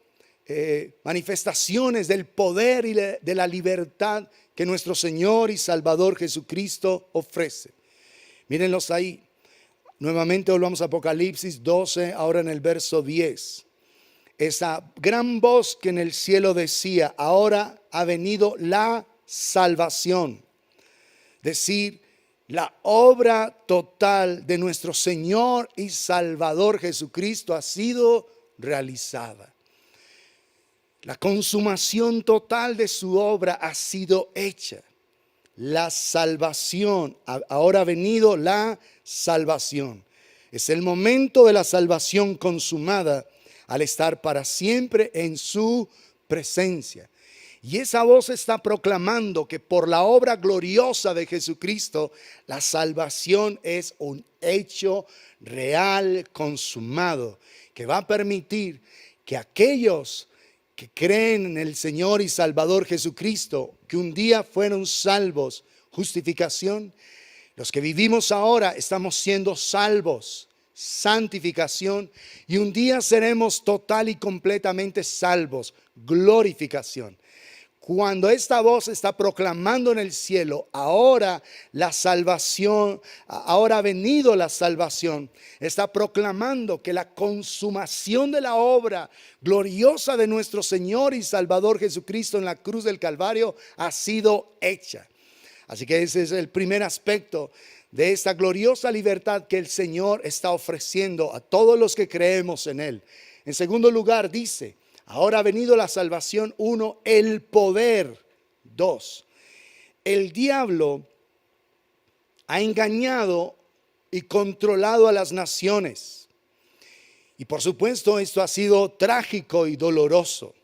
manifestaciones del poder y de la libertad que nuestro Señor y Salvador Jesucristo ofrece. Mírenlos ahí. Nuevamente volvamos a Apocalipsis 12, ahora en el verso 10. Esa gran voz que en el cielo decía: ahora ha venido la salvación. Decir, la obra total de nuestro Señor y Salvador Jesucristo ha sido realizada. La consumación total de su obra ha sido hecha. La salvación, ahora ha venido la salvación. Es el momento de la salvación consumada al estar para siempre en su presencia. Y esa voz está proclamando que por la obra gloriosa de Jesucristo, la salvación es un hecho real, consumado, que va a permitir que aquellos que creen en el Señor y Salvador Jesucristo, que un día fueron salvos, justificación, los que vivimos ahora estamos siendo salvos, santificación, y un día seremos total y completamente salvos, glorificación. cuando esta voz está proclamando en el cielo, ahora la salvación, ahora ha venido la salvación, está proclamando que la consumación de la obra gloriosa de nuestro Señor y Salvador Jesucristo en la cruz del Calvario ha sido hecha. Así que ese es el primer aspecto de esta gloriosa libertad que el Señor está ofreciendo a todos los que creemos en Él. En segundo lugar dice, ahora ha venido la salvación. 1, el poder. 2, el diablo ha engañado y controlado a las naciones. Y por supuesto esto ha sido trágico y doloroso.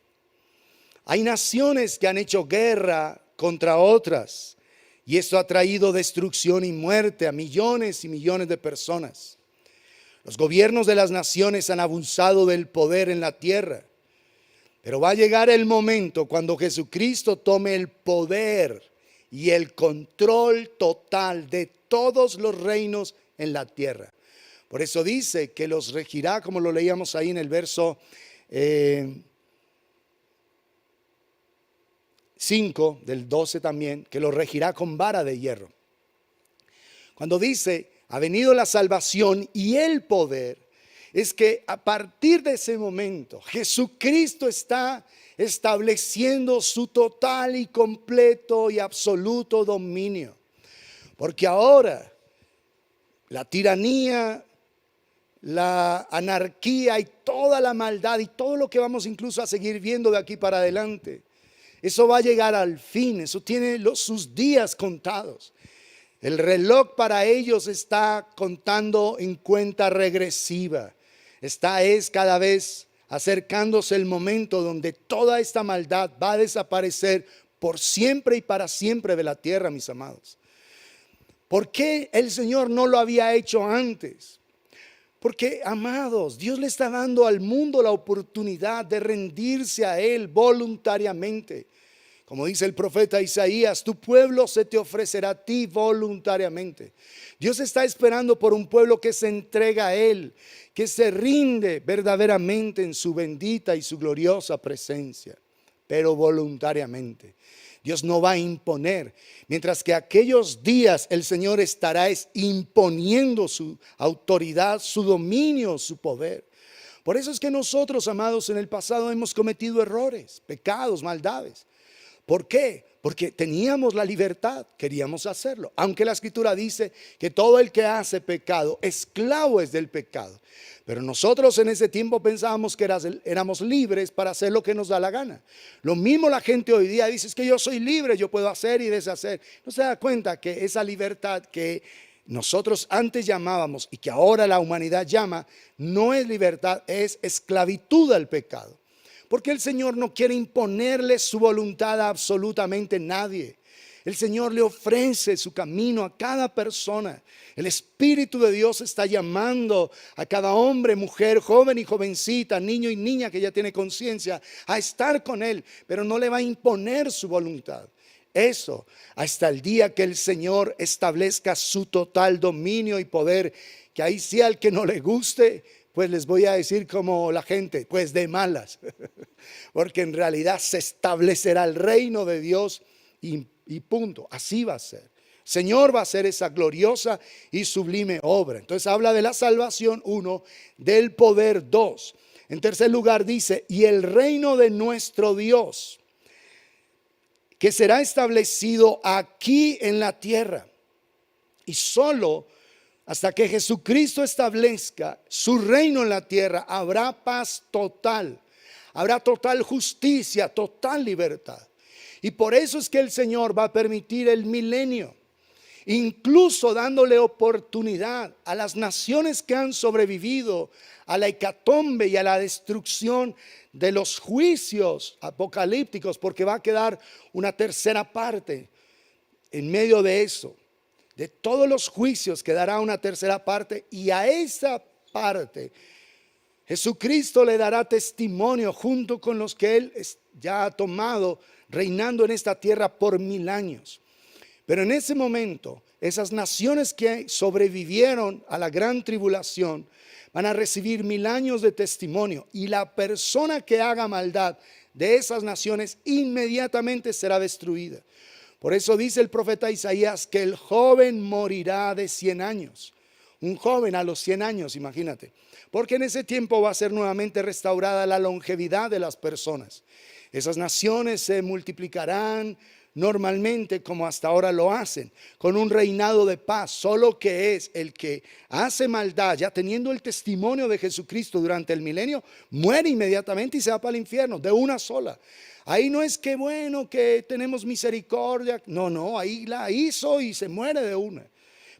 Hay naciones que han hecho guerra contra otras. Y esto ha traído destrucción y muerte a millones y millones de personas. Los gobiernos de las naciones han abusado del poder en la tierra. Pero va a llegar el momento cuando Jesucristo tome el poder y el control total de todos los reinos en la tierra. Por eso dice que los regirá, como lo leíamos ahí en el verso 5 del 12 también, que los regirá con vara de hierro. Cuando dice, ha venido la salvación y el poder, es que a partir de ese momento Jesucristo está estableciendo su total y completo y absoluto dominio. Porque ahora la tiranía, la anarquía y toda la maldad y todo lo que vamos incluso a seguir viendo de aquí para adelante, eso va a llegar al fin, eso tiene sus días contados. El reloj para ellos está contando en cuenta regresiva. Es cada vez acercándose el momento donde toda esta maldad va a desaparecer por siempre y para siempre de la tierra, mis amados. ¿Por qué el Señor no lo había hecho antes? Porque, amados, Dios le está dando al mundo la oportunidad de rendirse a Él voluntariamente. Como dice el profeta Isaías, tu pueblo se te ofrecerá a ti voluntariamente. Dios está esperando por un pueblo que se entrega a Él, que se rinde verdaderamente en su bendita y su gloriosa presencia, pero voluntariamente. Dios no va a imponer, mientras que aquellos días el Señor estará imponiendo su autoridad, su dominio, su poder. Por eso es que nosotros, amados, en el pasado hemos cometido errores, pecados, maldades. ¿Por qué? Porque teníamos la libertad, queríamos hacerlo. Aunque la Escritura dice que todo el que hace pecado, esclavo es del pecado. Pero nosotros en ese tiempo pensábamos que éramos libres para hacer lo que nos da la gana. Lo mismo la gente hoy día dice, es que yo soy libre, yo puedo hacer y deshacer. No se da cuenta que esa libertad que nosotros antes llamábamos y que ahora la humanidad llama, no es libertad, es esclavitud al pecado. Porque el Señor no quiere imponerle su voluntad a absolutamente nadie. El Señor le ofrece su camino a cada persona. El Espíritu de Dios está llamando a cada hombre, mujer, joven y jovencita, niño y niña que ya tiene conciencia a estar con Él, pero no le va a imponer su voluntad. Eso hasta el día que el Señor establezca su total dominio y poder, que ahí sí al que no le guste, pues les voy a decir como la gente, pues de malas, porque en realidad se establecerá el reino de Dios y punto, así va a ser. Señor va a hacer esa gloriosa y sublime obra. Entonces habla de la salvación, 1, del poder, 2. En tercer lugar dice, y el reino de nuestro Dios, que será establecido aquí en la tierra, y solo hasta que Jesucristo establezca su reino en la tierra, habrá paz total, habrá total justicia, total libertad. Y por eso es que el Señor va a permitir el milenio, incluso dándole oportunidad a las naciones que han sobrevivido a la hecatombe y a la destrucción de los juicios apocalípticos, porque va a quedar una tercera parte en medio de eso. De todos los juicios quedará una tercera parte, y a esa parte Jesucristo le dará testimonio junto con los que Él ya ha tomado reinando en esta tierra por 1000 años. Pero en ese momento, esas naciones que sobrevivieron a la gran tribulación van a recibir 1000 años de testimonio, y la persona que haga maldad de esas naciones inmediatamente será destruida. Por eso dice el profeta Isaías que el joven morirá de 100 años. Un joven a los 100 años, imagínate. Porque en ese tiempo va a ser nuevamente restaurada la longevidad de las personas. Esas naciones se multiplicarán normalmente como hasta ahora lo hacen, con un reinado de paz. Solo que es el que hace maldad, ya teniendo el testimonio de Jesucristo durante el milenio, muere inmediatamente y se va para el infierno, de una sola. Ahí no es que bueno, que tenemos misericordia. No, ahí la hizo y se muere de una.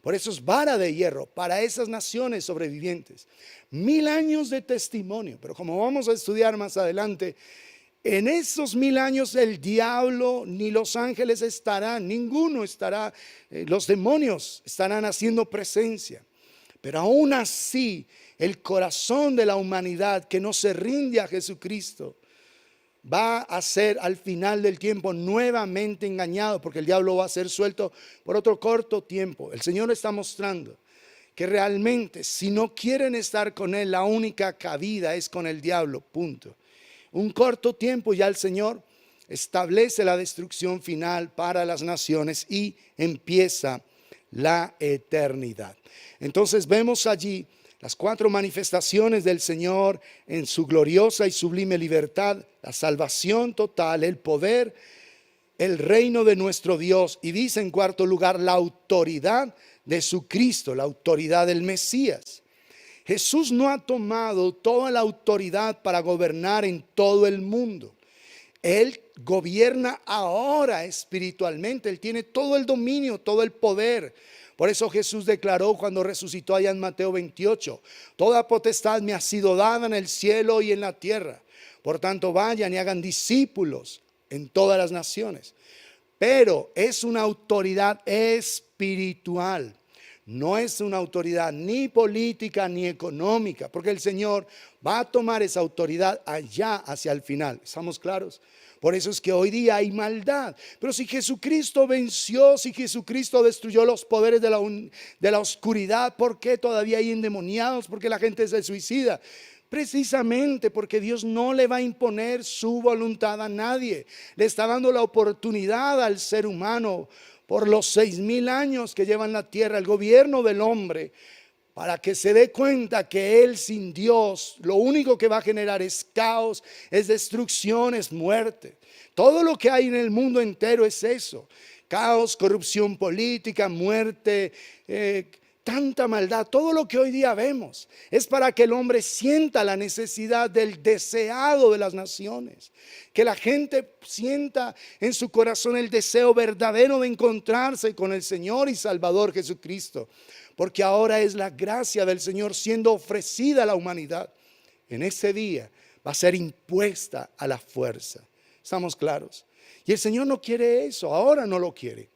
Por eso es vara de hierro para esas naciones sobrevivientes. 1000 años de testimonio, pero como vamos a estudiar más adelante, en esos 1000 años el diablo ni los ángeles estarán, ninguno estará, los demonios estarán haciendo presencia. Pero aún así, el corazón de la humanidad que no se rinde a Jesucristo va a ser al final del tiempo nuevamente engañado, porque el diablo va a ser suelto por otro corto tiempo. El Señor está mostrando que realmente si no quieren estar con Él, la única cabida es con el diablo, punto. Un corto tiempo ya el Señor establece la destrucción final para las naciones y empieza la eternidad. Entonces vemos allí las 4 manifestaciones del Señor en su gloriosa y sublime libertad: la salvación total, el poder, el reino de nuestro Dios. Y dice en cuarto lugar, la autoridad de su Cristo, la autoridad del Mesías. Jesús no ha tomado toda la autoridad para gobernar en todo el mundo. Él gobierna ahora espiritualmente. Él tiene todo el dominio, todo el poder. Por eso Jesús declaró cuando resucitó allá en Mateo 28: toda potestad me ha sido dada en el cielo y en la tierra. Por tanto, vayan y hagan discípulos en todas las naciones. Pero es una autoridad espiritual. No es una autoridad ni política ni económica, porque el Señor va a tomar esa autoridad allá hacia el final. ¿Estamos claros? Por eso es que hoy día hay maldad. Pero si Jesucristo venció, si Jesucristo destruyó los poderes de la oscuridad, ¿por qué todavía hay endemoniados? ¿Por qué la gente se suicida? Precisamente porque Dios no le va a imponer su voluntad a nadie. Le está dando la oportunidad al ser humano por los 6000 años que lleva en la tierra el gobierno del hombre, para que se dé cuenta que él sin Dios lo único que va a generar es caos, es destrucción, es muerte. Todo lo que hay en el mundo entero es eso: caos, corrupción política, muerte, tanta maldad. Todo lo que hoy día vemos es para que el hombre sienta la necesidad del deseado de las naciones, que la gente sienta en su corazón el deseo verdadero de encontrarse con el Señor y Salvador Jesucristo, porque ahora es la gracia del Señor siendo ofrecida a la humanidad. En ese día va a ser impuesta a la fuerza. ¿Estamos claros? Y el Señor no quiere eso, ahora no lo quiere.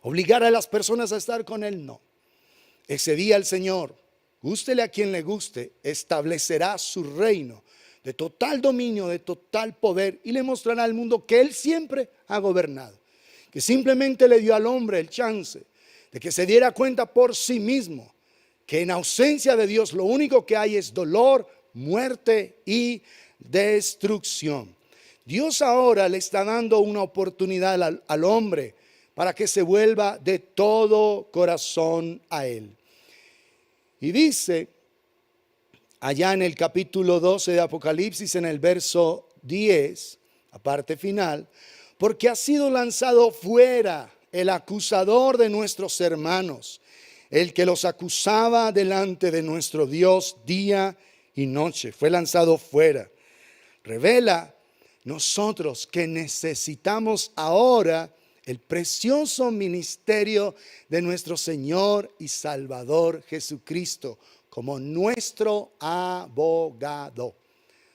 Obligar a las personas a estar con Él, no. Ese día el Señor, gústele a quien le guste, establecerá su reino de total dominio, de total poder, y le mostrará al mundo que Él siempre ha gobernado, que simplemente le dio al hombre el chance de que se diera cuenta por sí mismo que en ausencia de Dios lo único que hay es dolor, muerte y destrucción. Dios ahora le está dando una oportunidad al hombre para que se vuelva de todo corazón a Él. Y dice allá en el capítulo 12 de Apocalipsis, en el verso 10, la parte final: porque ha sido lanzado fuera el acusador de nuestros hermanos, el que los acusaba delante de nuestro Dios día y noche. Fue lanzado fuera. Revela nosotros que necesitamos ahora el precioso ministerio de nuestro Señor y Salvador Jesucristo como nuestro abogado.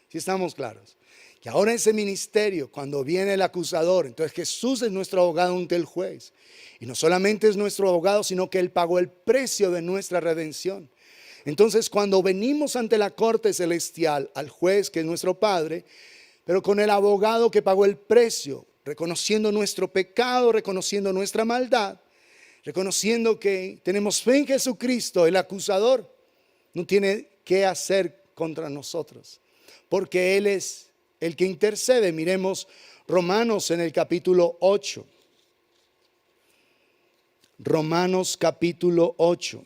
¿Sí estamos claros? Que ahora ese ministerio, cuando viene el acusador, entonces Jesús es nuestro abogado ante el juez. Y no solamente es nuestro abogado, sino que Él pagó el precio de nuestra redención. Entonces, cuando venimos ante la corte celestial, al juez que es nuestro Padre, pero con el abogado que pagó el precio, reconociendo nuestro pecado, reconociendo nuestra maldad, reconociendo que tenemos fe en Jesucristo, el acusador no tiene qué hacer contra nosotros, porque Él es el que intercede. Miremos Romanos en el capítulo 8. Romanos capítulo 8.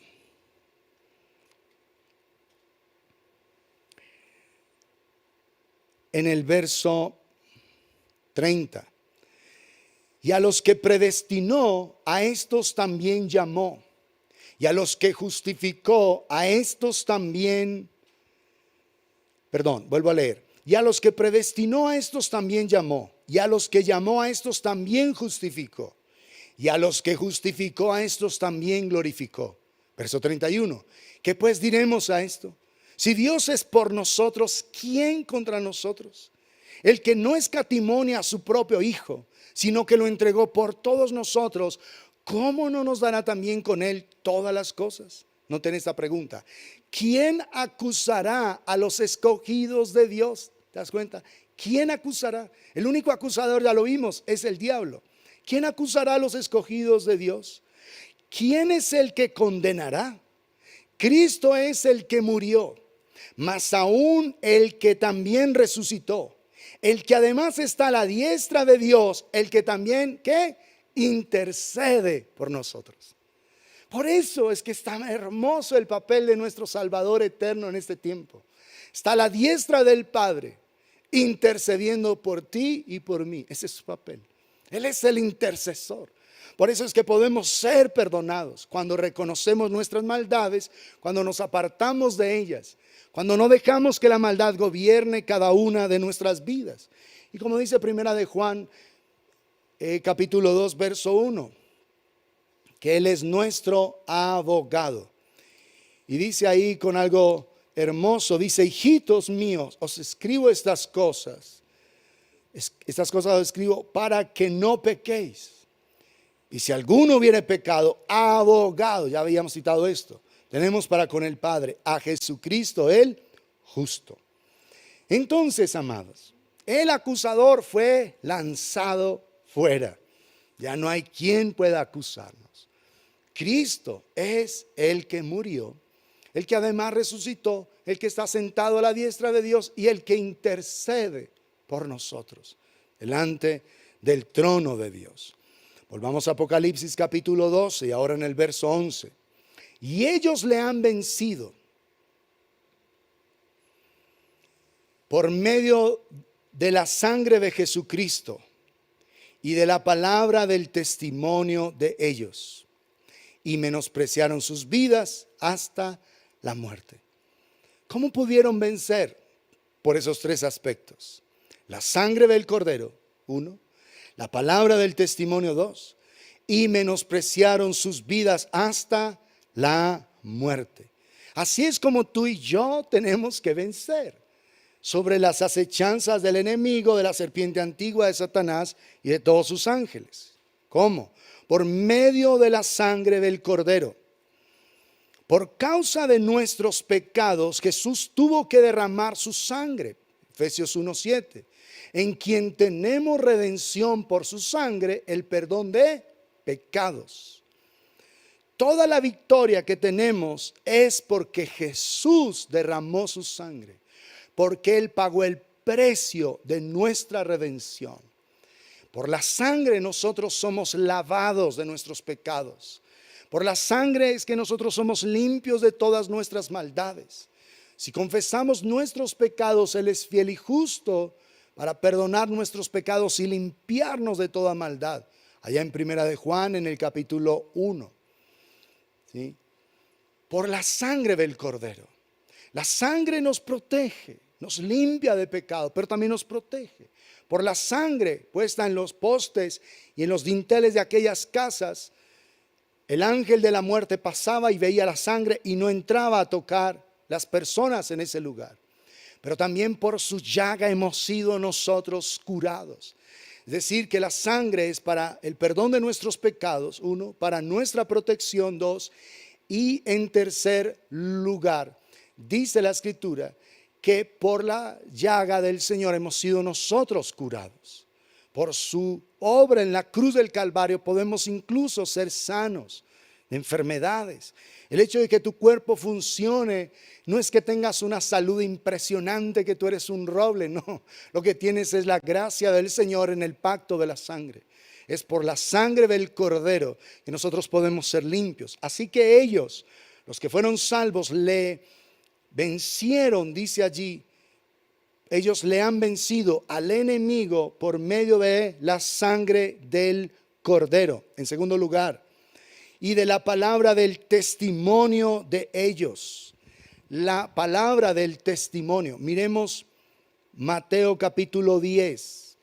En el verso 30. Y a los que predestinó, a estos también llamó. Y a los que justificó, a estos también, vuelvo a leer. Y a los que predestinó, a estos también llamó. Y a los que llamó, a estos también justificó. Y a los que justificó, a estos también glorificó. Verso 31. ¿Qué pues diremos a esto? Si Dios es por nosotros, ¿quién contra nosotros? El que no escatimó a su propio Hijo, sino que lo entregó por todos nosotros, ¿cómo no nos dará también con Él todas las cosas? Noten esta pregunta. ¿Quién acusará a los escogidos de Dios? ¿Te das cuenta? ¿Quién acusará? El único acusador, ya lo vimos, es el diablo. ¿Quién acusará a los escogidos de Dios? ¿Quién es el que condenará? Cristo es el que murió, mas aún el que también resucitó, el que además está a la diestra de Dios, el que también, ¿qué? Intercede por nosotros. Por eso es que es tan hermoso el papel de nuestro Salvador eterno en este tiempo. Está a la diestra del Padre, intercediendo por ti y por mí. Ese es su papel. Él es el intercesor. Por eso es que podemos ser perdonados cuando reconocemos nuestras maldades, cuando nos apartamos de ellas, cuando no dejamos que la maldad gobierne cada una de nuestras vidas. Y como dice Primera de Juan, capítulo 2, verso 1, que Él es nuestro abogado. Y dice ahí con algo hermoso, dice: hijitos míos, os escribo estas cosas os escribo para que no pequéis. Y si alguno hubiere pecado, abogado, ya habíamos citado esto, tenemos para con el Padre a Jesucristo el justo. Entonces, amados, el acusador fue lanzado fuera. Ya no hay quien pueda acusarnos. Cristo es el que murió, el que además resucitó, el que está sentado a la diestra de Dios y el que intercede por nosotros delante del trono de Dios. Volvamos a Apocalipsis capítulo 12 y ahora en el verso 11. Y ellos le han vencido por medio de la sangre de Jesucristo y de la palabra del testimonio de ellos, y menospreciaron sus vidas hasta la muerte. ¿Cómo pudieron vencer? Por esos tres aspectos: la sangre del Cordero, 1, la palabra del testimonio, 2, y menospreciaron sus vidas hasta la muerte. Así es como tú y yo tenemos que vencer sobre las acechanzas del enemigo, de la serpiente antigua, de Satanás y de todos sus ángeles. ¿Cómo? Por medio de la sangre del Cordero. Por causa de nuestros pecados, Jesús tuvo que derramar su sangre. Efesios 1:7. En quien tenemos redención por su sangre, el perdón de pecados. Toda la victoria que tenemos es porque Jesús derramó su sangre, porque Él pagó el precio de nuestra redención. Por la sangre nosotros somos lavados de nuestros pecados. Por la sangre es que nosotros somos limpios de todas nuestras maldades. Si confesamos nuestros pecados, Él es fiel y justo para perdonar nuestros pecados y limpiarnos de toda maldad. Allá en Primera de Juan, en el capítulo 1. ¿Sí? Por la sangre del Cordero. La sangre nos protege, nos limpia de pecado, pero también nos protege. Por la sangre puesta en los postes y en los dinteles de aquellas casas, el ángel de la muerte pasaba y veía la sangre y no entraba a tocar las personas en ese lugar. Pero también por su llaga hemos sido nosotros curados. Es decir, que la sangre es para el perdón de nuestros pecados, 1, para nuestra protección, 2, y en tercer lugar, dice la Escritura que por la llaga del Señor hemos sido nosotros curados. Por su obra en la cruz del Calvario podemos incluso ser sanos de enfermedades. El hecho de que tu cuerpo funcione no es que tengas una salud impresionante, que tú eres un roble, no. Lo que tienes es la gracia del Señor en el pacto de la sangre. Es por la sangre del Cordero que nosotros podemos ser limpios. Así que ellos, los que fueron salvos, le vencieron, dice allí. Ellos le han vencido al enemigo por medio de la sangre del Cordero. En segundo lugar, y de la palabra del testimonio de ellos. La palabra del testimonio. Miremos Mateo capítulo 10.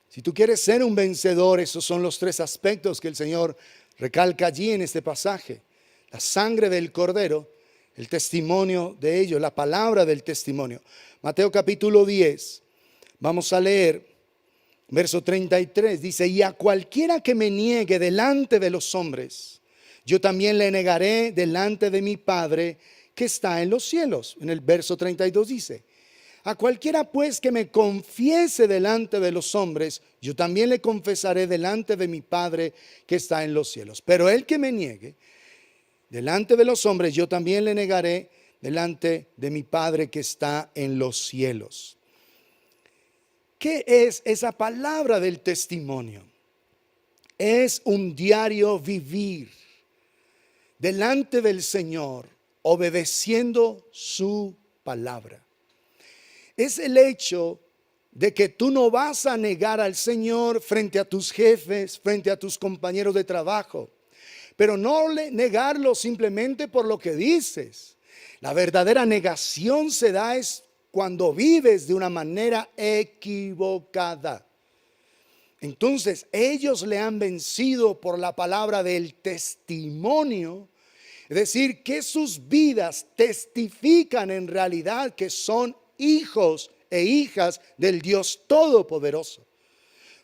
Si tú quieres ser un vencedor, esos son los tres aspectos que el Señor recalca allí en este pasaje. La sangre del Cordero, el testimonio de ellos, la palabra del testimonio. Mateo capítulo 10, vamos a leer verso 33, dice: y a cualquiera que me niegue delante de los hombres, yo también le negaré delante de mi Padre que está en los cielos. En el verso 32 dice: a cualquiera pues que me confiese delante de los hombres, yo también le confesaré delante de mi Padre que está en los cielos. Pero el que me niegue delante de los hombres, yo también le negaré delante de mi Padre que está en los cielos. ¿Qué es esa palabra del testimonio? Es un diario vivir delante del Señor, obedeciendo su palabra. Es el hecho de que tú no vas a negar al Señor frente a tus jefes, frente a tus compañeros de trabajo, pero no negarlo simplemente por lo que dices. La verdadera negación se da es cuando vives de una manera equivocada. Entonces ellos le han vencido por la palabra del testimonio, es decir, que sus vidas testifican en realidad que son hijos e hijas del Dios Todopoderoso.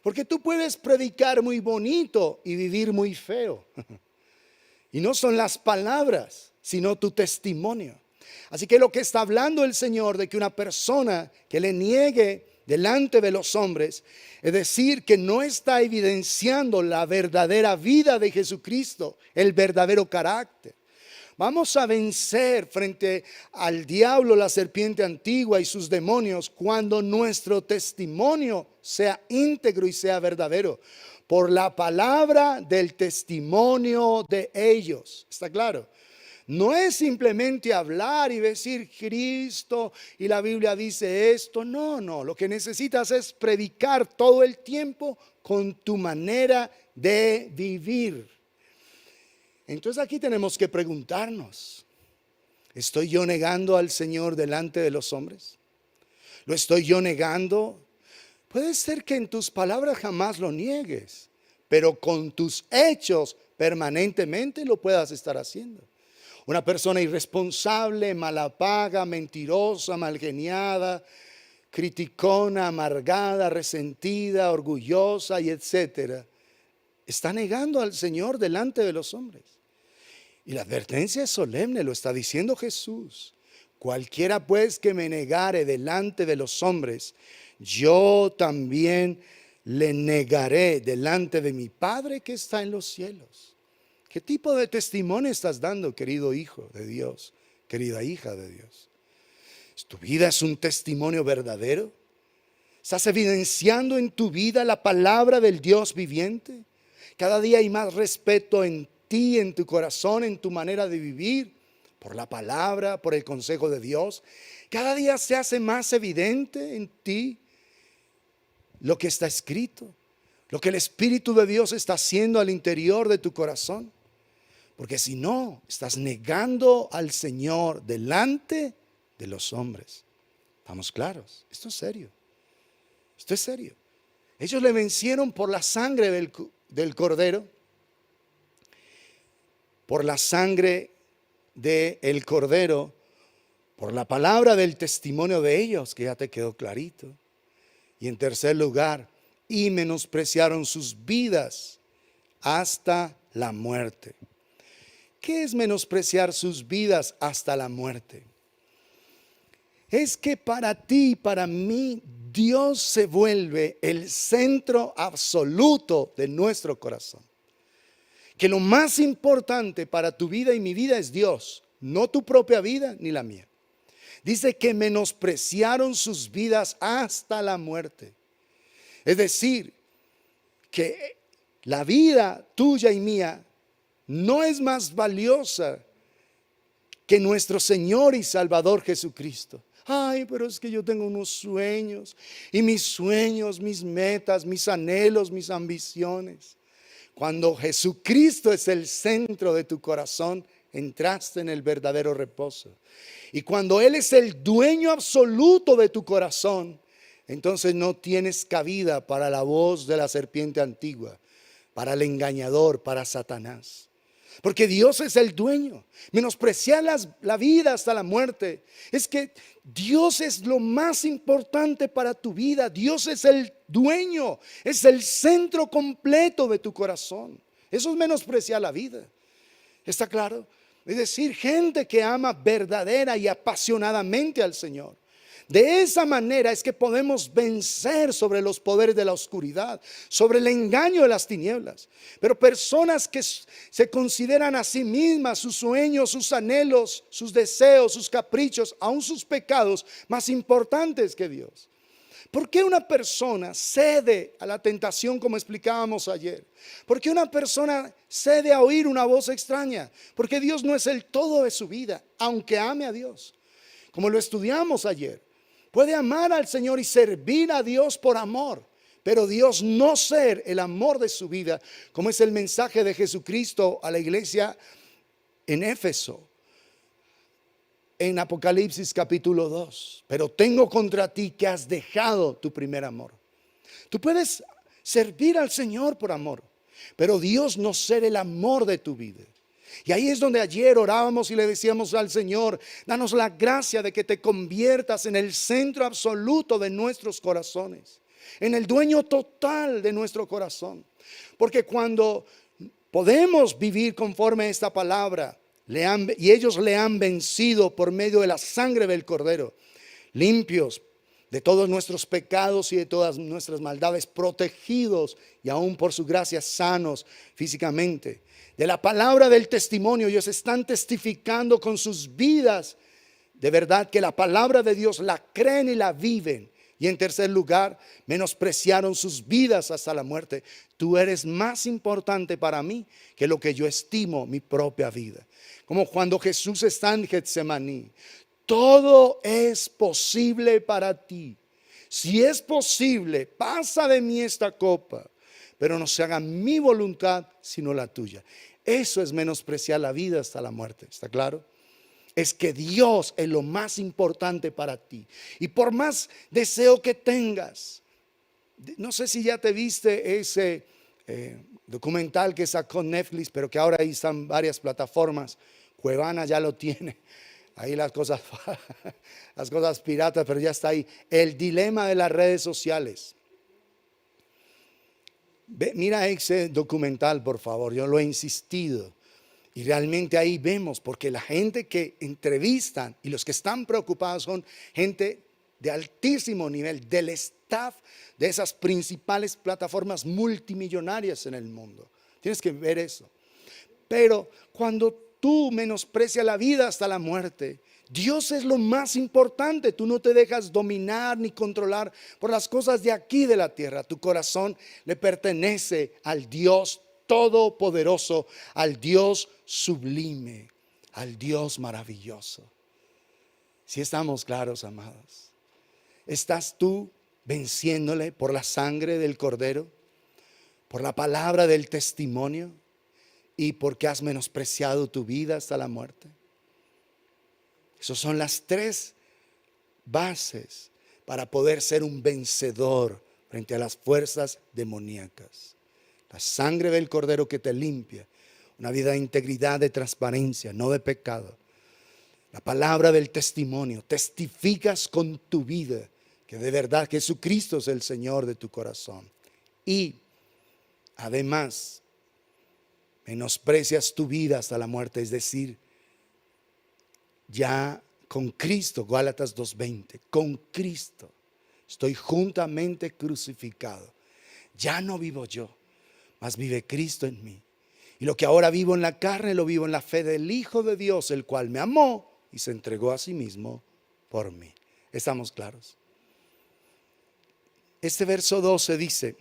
Porque tú puedes predicar muy bonito y vivir muy feo. Y no son las palabras, sino tu testimonio. Así que lo que está hablando el Señor de que una persona que le niegue delante de los hombres, es decir, que no está evidenciando la verdadera vida de Jesucristo, el verdadero carácter. Vamos a vencer frente al diablo, la serpiente antigua y sus demonios cuando nuestro testimonio sea íntegro y sea verdadero, por la palabra del testimonio de ellos. ¿Está claro? No es simplemente hablar y decir Cristo y la Biblia dice esto. No, lo que necesitas es predicar todo el tiempo con tu manera de vivir. Entonces aquí tenemos que preguntarnos: ¿estoy yo negando al Señor delante de los hombres? ¿Lo estoy yo negando? Puede ser que en tus palabras jamás lo niegues, pero con tus hechos permanentemente lo puedas estar haciendo. Una persona irresponsable, malapaga, mentirosa, malgeniada, criticona, amargada, resentida, orgullosa y etcétera, está negando al Señor delante de los hombres. Y la advertencia es solemne, lo está diciendo Jesús. Cualquiera pues que me negare delante de los hombres, yo también le negaré delante de mi Padre que está en los cielos. ¿Qué tipo de testimonio estás dando, querido hijo de Dios, querida hija de Dios? ¿Tu vida es un testimonio verdadero? ¿Estás evidenciando en tu vida la palabra del Dios viviente? Cada día hay más respeto en ti, en tu corazón, en tu manera de vivir, por la palabra, por el consejo de Dios. Cada día se hace más evidente en ti lo que está escrito, lo que el Espíritu de Dios está haciendo al interior de tu corazón. Porque si no, estás negando al Señor delante de los hombres. ¿Estamos claros? Esto es serio. Esto es serio. Ellos le vencieron por la sangre del Cordero. Por la sangre del Cordero. Por la palabra del testimonio de ellos, que ya te quedó clarito. Y en tercer lugar, y menospreciaron sus vidas hasta la muerte. ¿Qué es menospreciar sus vidas hasta la muerte? Es que para ti y para mí Dios se vuelve el centro absoluto de nuestro corazón. que lo más importante para tu vida y mi vida es Dios, no tu propia vida ni la mía. Dice que menospreciaron sus vidas hasta la muerte. Es decir, que la vida tuya y mía no es más valiosa que nuestro Señor y Salvador Jesucristo. Ay, pero es que yo tengo unos sueños, y mis sueños, mis metas, mis anhelos, mis ambiciones. Cuando Jesucristo es el centro de tu corazón, entraste en el verdadero reposo. Y cuando Él es el dueño absoluto de tu corazón, entonces no tienes cabida para la voz de la serpiente antigua, para el engañador, para Satanás. Porque Dios es el dueño. Menospreciar la vida hasta la muerte es que Dios es lo más importante para tu vida. Dios es el dueño, es el centro completo de tu corazón. Eso es menospreciar la vida. ¿Está claro? Es decir, gente que ama verdadera y apasionadamente al Señor. De esa manera es que podemos vencer sobre los poderes de la oscuridad, sobre el engaño de las tinieblas. Pero personas que se consideran a sí mismas, sus sueños, sus anhelos, sus deseos, sus caprichos, aún sus pecados, más importantes que Dios. ¿Por qué una persona cede a la tentación, como explicábamos ayer? ¿Por qué una persona cede a oír una voz extraña? Porque Dios no es el todo de su vida, aunque ame a Dios. Como lo estudiamos ayer, puede amar al Señor y servir a Dios por amor, pero Dios no ser el amor de su vida, como es el mensaje de Jesucristo a la iglesia en Éfeso. En Apocalipsis capítulo 2, pero tengo contra ti que has dejado tu primer amor. Tú puedes servir al Señor por amor, pero Dios no ser el amor de tu vida. Y ahí es donde ayer orábamos y le decíamos al Señor: danos la gracia de que te conviertas en el centro absoluto de nuestros corazones, en el dueño total de nuestro corazón. Porque cuando podemos vivir conforme a esta palabra, y ellos le han vencido por medio de la sangre del Cordero, limpios de todos nuestros pecados y de todas nuestras maldades, protegidos y aún por su gracia sanos físicamente. De la palabra del testimonio, ellos están testificando con sus vidas de verdad que la palabra de Dios la creen y la viven. Y en tercer lugar, menospreciaron sus vidas hasta la muerte. Tú eres más importante para mí que lo que yo estimo mi propia vida. Como cuando Jesús está en Getsemaní. Todo es posible para ti. Si es posible, pasa de mí esta copa, pero no se haga mi voluntad sino la tuya. Eso es menospreciar la vida hasta la muerte. ¿Está claro? Es que Dios es lo más importante para ti. Y por más deseo que tengas, no sé si ya te viste ese documental que sacó Netflix, pero que ahora ahí están varias plataformas. Cuevana ya lo tiene. Ahí las cosas piratas, pero ya está ahí. El dilema de las redes sociales. Mira ese documental, por favor. Yo lo he insistido. Y realmente ahí vemos, porque la gente que entrevistan y los que están preocupados son gente de altísimo nivel, del staff de esas principales plataformas multimillonarias en el mundo. Tienes que ver eso. Pero cuando tú menosprecias la vida hasta la muerte, Dios es lo más importante. Tú no te dejas dominar ni controlar por las cosas de aquí de la tierra. Tu corazón le pertenece al Dios todopoderoso, al Dios sublime, al Dios maravilloso. Si estamos claros, amados, ¿estás tú venciéndole por la sangre del Cordero, por la palabra del testimonio y porque has menospreciado tu vida hasta la muerte? Esas son las tres bases para poder ser un vencedor frente a las fuerzas demoníacas. La sangre del Cordero que te limpia, una vida de integridad, de transparencia, no de pecado. La palabra del testimonio, testificas con tu vida que de verdad Jesucristo es el Señor de tu corazón. Y además, menosprecias tu vida hasta la muerte, es decir, ya con Cristo, Gálatas 2:20, con Cristo estoy juntamente crucificado. Ya no vivo yo, mas vive Cristo en mí. Y lo que ahora vivo en la carne, lo vivo en la fe del Hijo de Dios, el cual me amó y se entregó a sí mismo por mí. ¿Estamos claros? Este verso 12 dice: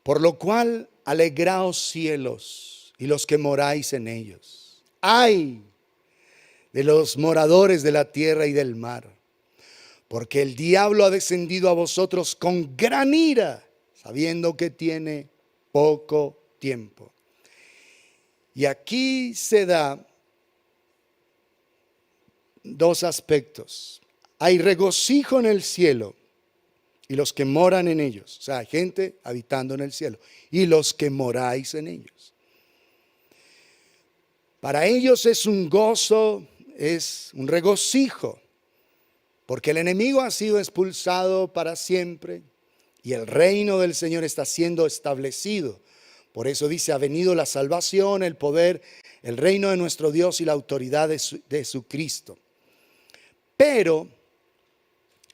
por lo cual alegraos cielos y los que moráis en ellos. ¡Ay de los moradores de la tierra y del mar! Porque el diablo ha descendido a vosotros con gran ira, sabiendo que tiene poco tiempo. Y aquí se da dos aspectos. Hay regocijo en el cielo y los que moran en ellos. O sea, hay gente habitando en el cielo. Y los que moráis en ellos. Para ellos es un gozo, es un regocijo. Porque el enemigo ha sido expulsado para siempre y el reino del Señor está siendo establecido. Por eso dice: ha venido la salvación, el poder, el reino de nuestro Dios y la autoridad de su Cristo. Pero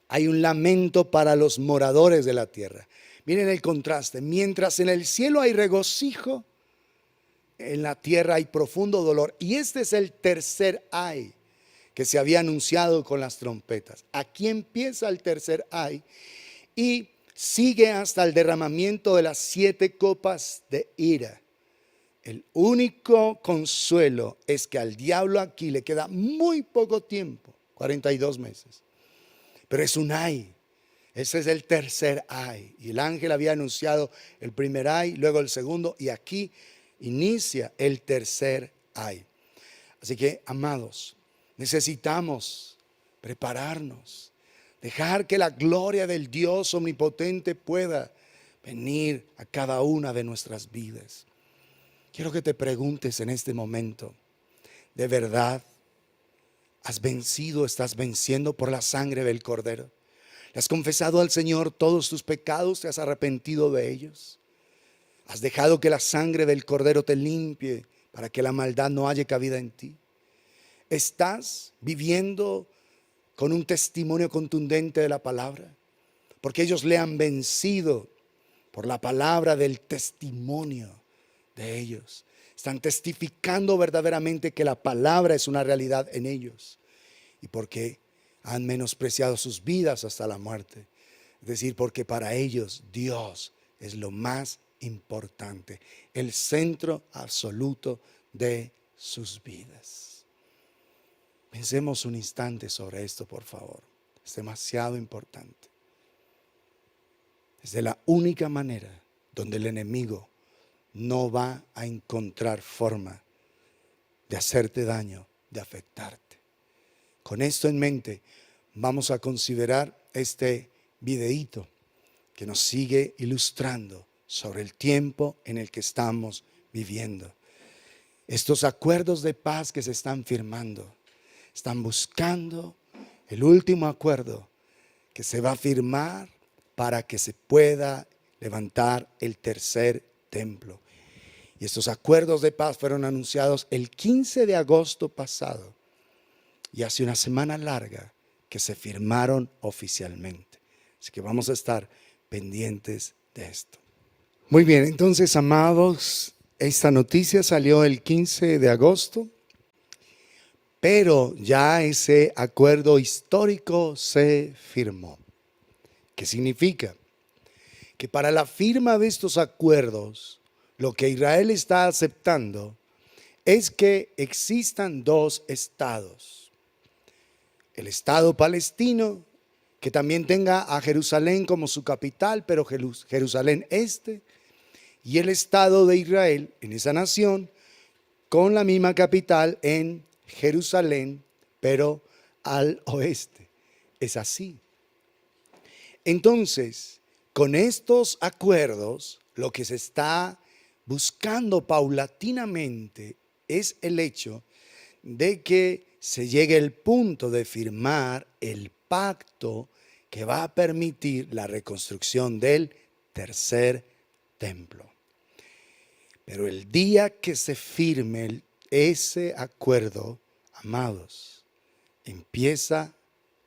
hay un lamento para los moradores de la tierra. Miren el contraste. Mientras en el cielo hay regocijo, en la tierra hay profundo dolor. Y este es el tercer ay que se había anunciado con las trompetas. Aquí empieza el tercer ay y sigue hasta el derramamiento de las 7 copas de ira. El único consuelo es que al diablo aquí le queda muy poco tiempo, 42 meses. Pero es un ay. Ese es el tercer ay. Y el ángel había anunciado el primer ay, luego el segundo, y aquí inicia el tercer ay. Así que, amados, necesitamos prepararnos, dejar que la gloria del Dios omnipotente pueda venir a cada una de nuestras vidas. Quiero que te preguntes en este momento: ¿de verdad has vencido, estás venciendo por la sangre del Cordero? ¿Le has confesado al Señor todos tus pecados? ¿Te has arrepentido de ellos? ¿Has dejado que la sangre del Cordero te limpie para que la maldad no haya cabida en ti? ¿Estás viviendo con un testimonio contundente de la palabra? Porque ellos le han vencido por la palabra del testimonio de ellos. Están testificando verdaderamente que la palabra es una realidad en ellos. Y porque han menospreciado sus vidas hasta la muerte. Es decir, porque para ellos Dios es lo más importante, el centro absoluto de sus vidas. Pensemos un instante sobre esto, por favor. Es demasiado importante. Es de la única manera donde el enemigo no va a encontrar forma de hacerte daño, de afectarte. Con esto en mente, vamos a considerar este videíto que nos sigue ilustrando sobre el tiempo en el que estamos viviendo. Estos acuerdos de paz que se están firmando, están buscando el último acuerdo que se va a firmar para que se pueda levantar el tercer templo. Y estos acuerdos de paz fueron anunciados el 15 de agosto pasado. Y hace una semana larga que se firmaron oficialmente. Así que vamos a estar pendientes de esto. Muy bien, entonces, amados, esta noticia salió el 15 de agosto. Pero ya ese acuerdo histórico se firmó. ¿Qué significa? Que para la firma de estos acuerdos, lo que Israel está aceptando es que existan 2 estados. El estado palestino, que también tenga a Jerusalén como su capital, pero Jerusalén este, y el estado de Israel en esa nación, con la misma capital en Jerusalén, pero al oeste. Es así. Entonces, con estos acuerdos, lo que se está buscando paulatinamente es el hecho de que se llegue el punto de firmar el pacto que va a permitir la reconstrucción del tercer templo. Pero el día que se firme ese acuerdo, amados, empieza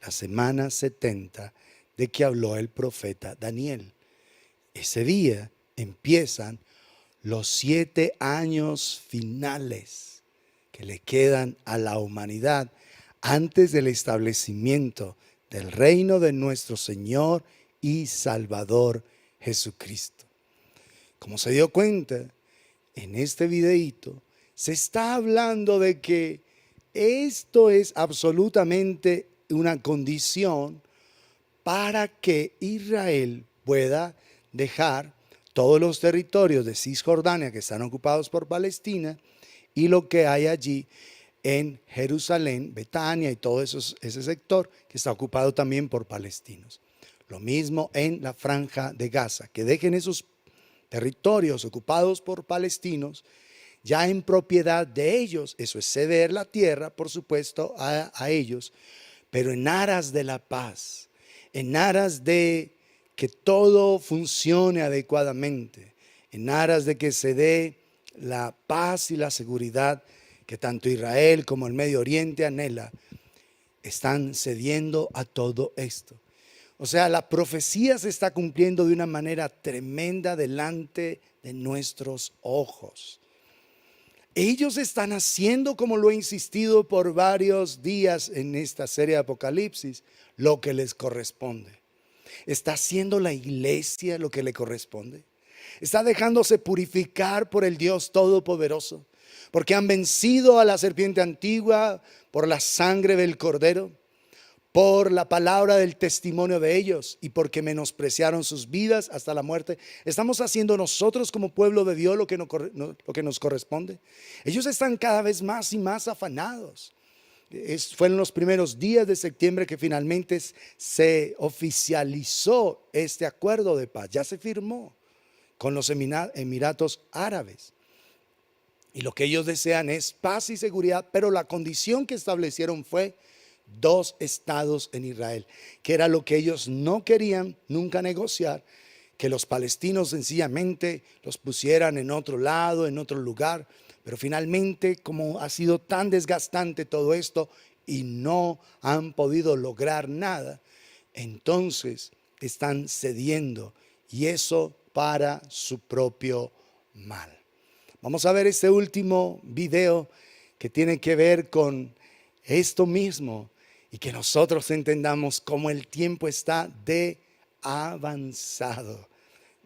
la semana 70 de que habló el profeta Daniel. Ese día empiezan los 7 años finales que le quedan a la humanidad antes del establecimiento del reino de nuestro Señor y Salvador Jesucristo. Como se dio cuenta en este videíto, se está hablando de que esto es absolutamente una condición para que Israel pueda dejar todos los territorios de Cisjordania que están ocupados por Palestina y lo que hay allí en Jerusalén, Betania y todo ese sector que está ocupado también por palestinos. Lo mismo en la franja de Gaza, que dejen esos territorios ocupados por palestinos ya en propiedad de ellos. Eso es ceder la tierra, por supuesto, a ellos, pero en aras de la paz, en aras de que todo funcione adecuadamente, en aras de que se dé la paz y la seguridad que tanto Israel como el Medio Oriente anhela, están cediendo a todo esto. O sea, la profecía se está cumpliendo de una manera tremenda delante de nuestros ojos. Ellos están haciendo, como lo he insistido por varios días en esta serie de Apocalipsis, lo que les corresponde. ¿Está haciendo la iglesia lo que le corresponde? ¿Está dejándose purificar por el Dios Todopoderoso? Porque han vencido a la serpiente antigua por la sangre del Cordero, por la palabra del testimonio de ellos y porque menospreciaron sus vidas hasta la muerte. ¿Estamos haciendo nosotros como pueblo de Dios lo que nos corresponde? Ellos están cada vez más y más afanados. Fueron los primeros días de septiembre que finalmente se oficializó este acuerdo de paz. Ya se firmó con los Emiratos Árabes. Y lo que ellos desean es paz y seguridad, pero la condición que establecieron fue 2 estados en Israel, que era lo que ellos no querían nunca negociar, que los palestinos sencillamente los pusieran en otro lado, en otro lugar. Pero finalmente, como ha sido tan desgastante todo esto y no han podido lograr nada, entonces están cediendo, y eso para su propio mal. Vamos a ver este último video que tiene que ver con esto mismo y que nosotros entendamos cómo el tiempo está de avanzado,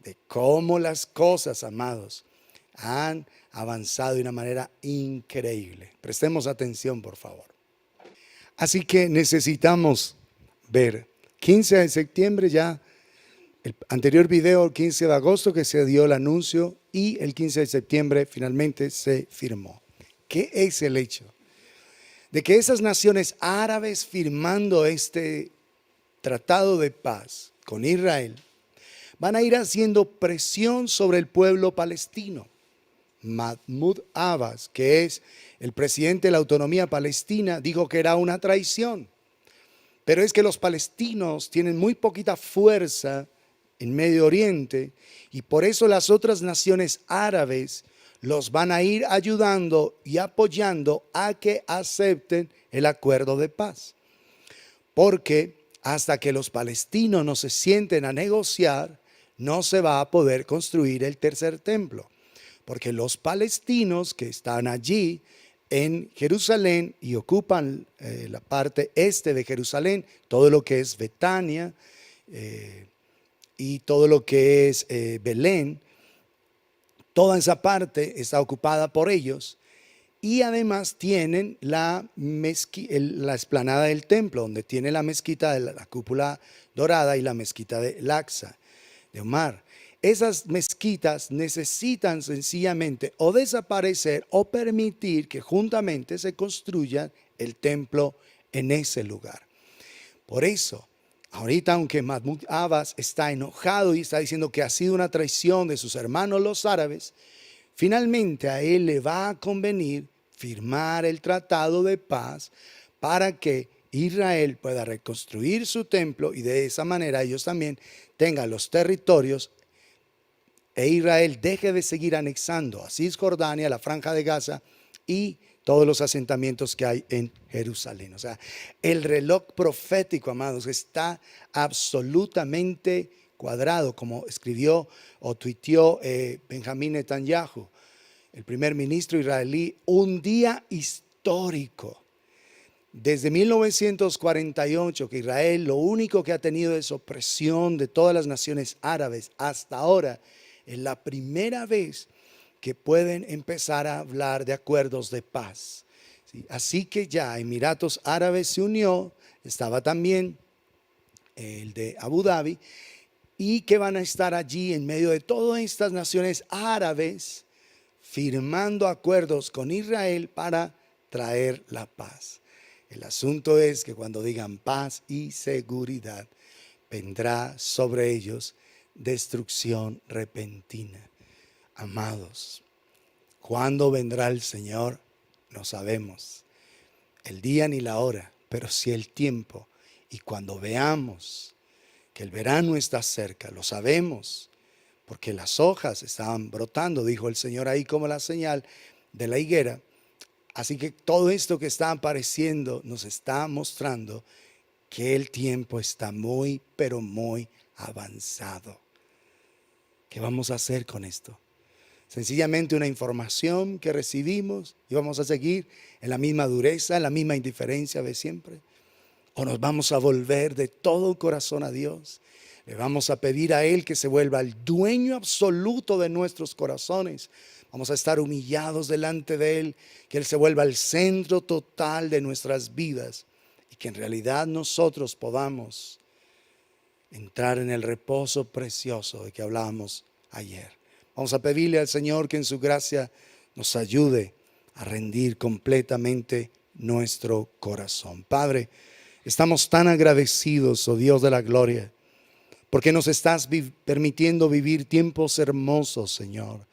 de cómo las cosas, amados, han avanzado de una manera increíble. Prestemos atención, por favor. Así que necesitamos ver 15 de septiembre ya, el anterior video, el 15 de agosto que se dio el anuncio, y el 15 de septiembre finalmente se firmó. ¿Qué es el hecho? De que esas naciones árabes firmando este tratado de paz con Israel van a ir haciendo presión sobre el pueblo palestino. Mahmoud Abbas, que es el presidente de la autonomía palestina, dijo que era una traición. Pero es que los palestinos tienen muy poquita fuerza en Medio Oriente y por eso las otras naciones árabes los van a ir ayudando y apoyando a que acepten el acuerdo de paz. Porque hasta que los palestinos no se sienten a negociar, no se va a poder construir el tercer templo. Porque los palestinos que están allí en Jerusalén y ocupan la parte este de Jerusalén, todo lo que es Betania y todo lo que es Belén, toda esa parte está ocupada por ellos. Y además tienen la explanada del templo, donde tiene la mezquita de la cúpula dorada y la mezquita de Al-Aqsa, de Omar. Esas mezquitas necesitan sencillamente o desaparecer o permitir que juntamente se construya el templo en ese lugar. Por eso, ahorita aunque Mahmoud Abbas está enojado y está diciendo que ha sido una traición de sus hermanos los árabes, finalmente a él le va a convenir firmar el tratado de paz para que Israel pueda reconstruir su templo y de esa manera ellos también tengan los territorios e Israel deje de seguir anexando a Cisjordania, la franja de Gaza y todos los asentamientos que hay en Jerusalén. O sea, el reloj profético, amados, está absolutamente cuadrado, como escribió o tuiteó Benjamín Netanyahu, el primer ministro israelí, un día histórico. Desde 1948 que Israel lo único que ha tenido es opresión de todas las naciones árabes hasta ahora, es la primera vez que pueden empezar a hablar de acuerdos de paz. ¿Sí? Así que ya Emiratos Árabes se unió, estaba también el de Abu Dhabi, y que van a estar allí en medio de todas estas naciones árabes firmando acuerdos con Israel para traer la paz. El asunto es que cuando digan paz y seguridad, vendrá sobre ellos destrucción repentina. Amados, ¿cuándo vendrá el Señor? No sabemos el día ni la hora, pero sí el tiempo. Y cuando veamos que el verano está cerca, lo sabemos, porque las hojas estaban brotando, dijo el Señor ahí como la señal de la higuera. Así que todo esto que está apareciendo nos está mostrando que el tiempo está muy, pero muy avanzado. ¿Qué vamos a hacer con esto? Sencillamente una información que recibimos y vamos a seguir en la misma dureza, en la misma indiferencia de siempre. ¿O nos vamos a volver de todo corazón a Dios? Le vamos a pedir a Él que se vuelva el dueño absoluto de nuestros corazones. Vamos a estar humillados delante de Él, que Él se vuelva el centro total de nuestras vidas y que en realidad nosotros podamos entrar en el reposo precioso de que hablábamos ayer. Vamos a pedirle al Señor que en su gracia nos ayude a rendir completamente nuestro corazón. Padre, estamos tan agradecidos, oh Dios de la gloria, porque nos estás permitiendo vivir tiempos hermosos, Señor.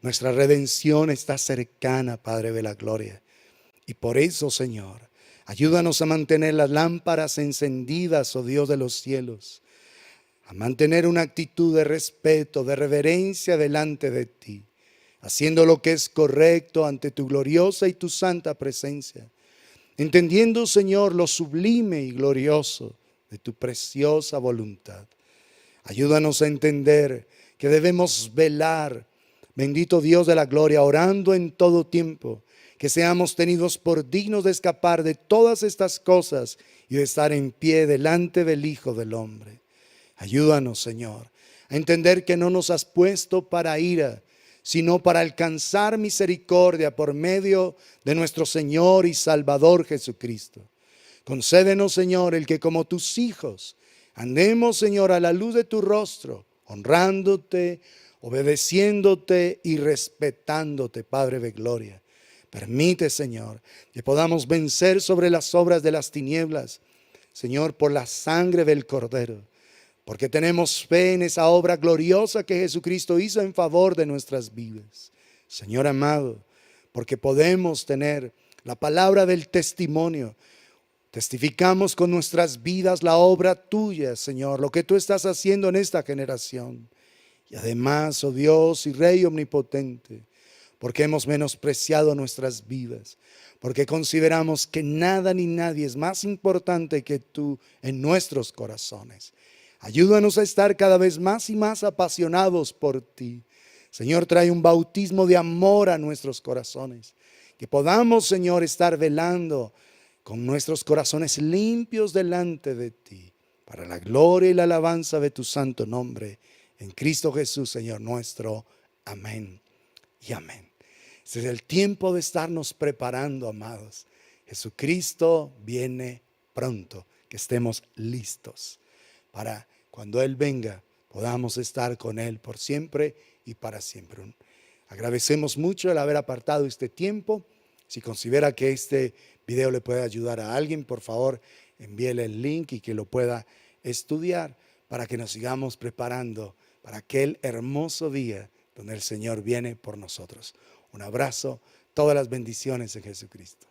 Nuestra redención está cercana, Padre de la gloria. Y por eso, Señor, ayúdanos a mantener las lámparas encendidas, oh Dios de los cielos, a mantener una actitud de respeto, de reverencia delante de ti, haciendo lo que es correcto ante tu gloriosa y tu santa presencia, entendiendo, Señor, lo sublime y glorioso de tu preciosa voluntad. Ayúdanos a entender que debemos velar, bendito Dios de la gloria, orando en todo tiempo, que seamos tenidos por dignos de escapar de todas estas cosas y de estar en pie delante del Hijo del Hombre. Ayúdanos, Señor, a entender que no nos has puesto para ira, sino para alcanzar misericordia por medio de nuestro Señor y Salvador Jesucristo. Concédenos, Señor, el que como tus hijos andemos, Señor, a la luz de tu rostro, honrándote, obedeciéndote y respetándote, Padre de gloria. Permite, Señor, que podamos vencer sobre las obras de las tinieblas, Señor, por la sangre del Cordero. Porque tenemos fe en esa obra gloriosa que Jesucristo hizo en favor de nuestras vidas. Señor amado, porque podemos tener la palabra del testimonio. Testificamos con nuestras vidas la obra tuya, Señor, lo que tú estás haciendo en esta generación. Y además, oh Dios y Rey omnipotente, porque hemos menospreciado nuestras vidas, porque consideramos que nada ni nadie es más importante que tú en nuestros corazones. Ayúdanos a estar cada vez más y más apasionados por ti. Señor, trae un bautismo de amor a nuestros corazones. Que podamos, Señor, estar velando con nuestros corazones limpios delante de ti, para la gloria y la alabanza de tu santo nombre. En Cristo Jesús, Señor nuestro. Amén y amén. Este es el tiempo de estarnos preparando, amados. Jesucristo viene pronto, que estemos listos para cuando Él venga, podamos estar con Él por siempre y para siempre. Agradecemos mucho el haber apartado este tiempo. Si considera que este video le puede ayudar a alguien, por favor, envíele el link y que lo pueda estudiar para que nos sigamos preparando para aquel hermoso día donde el Señor viene por nosotros. Un abrazo, todas las bendiciones en Jesucristo.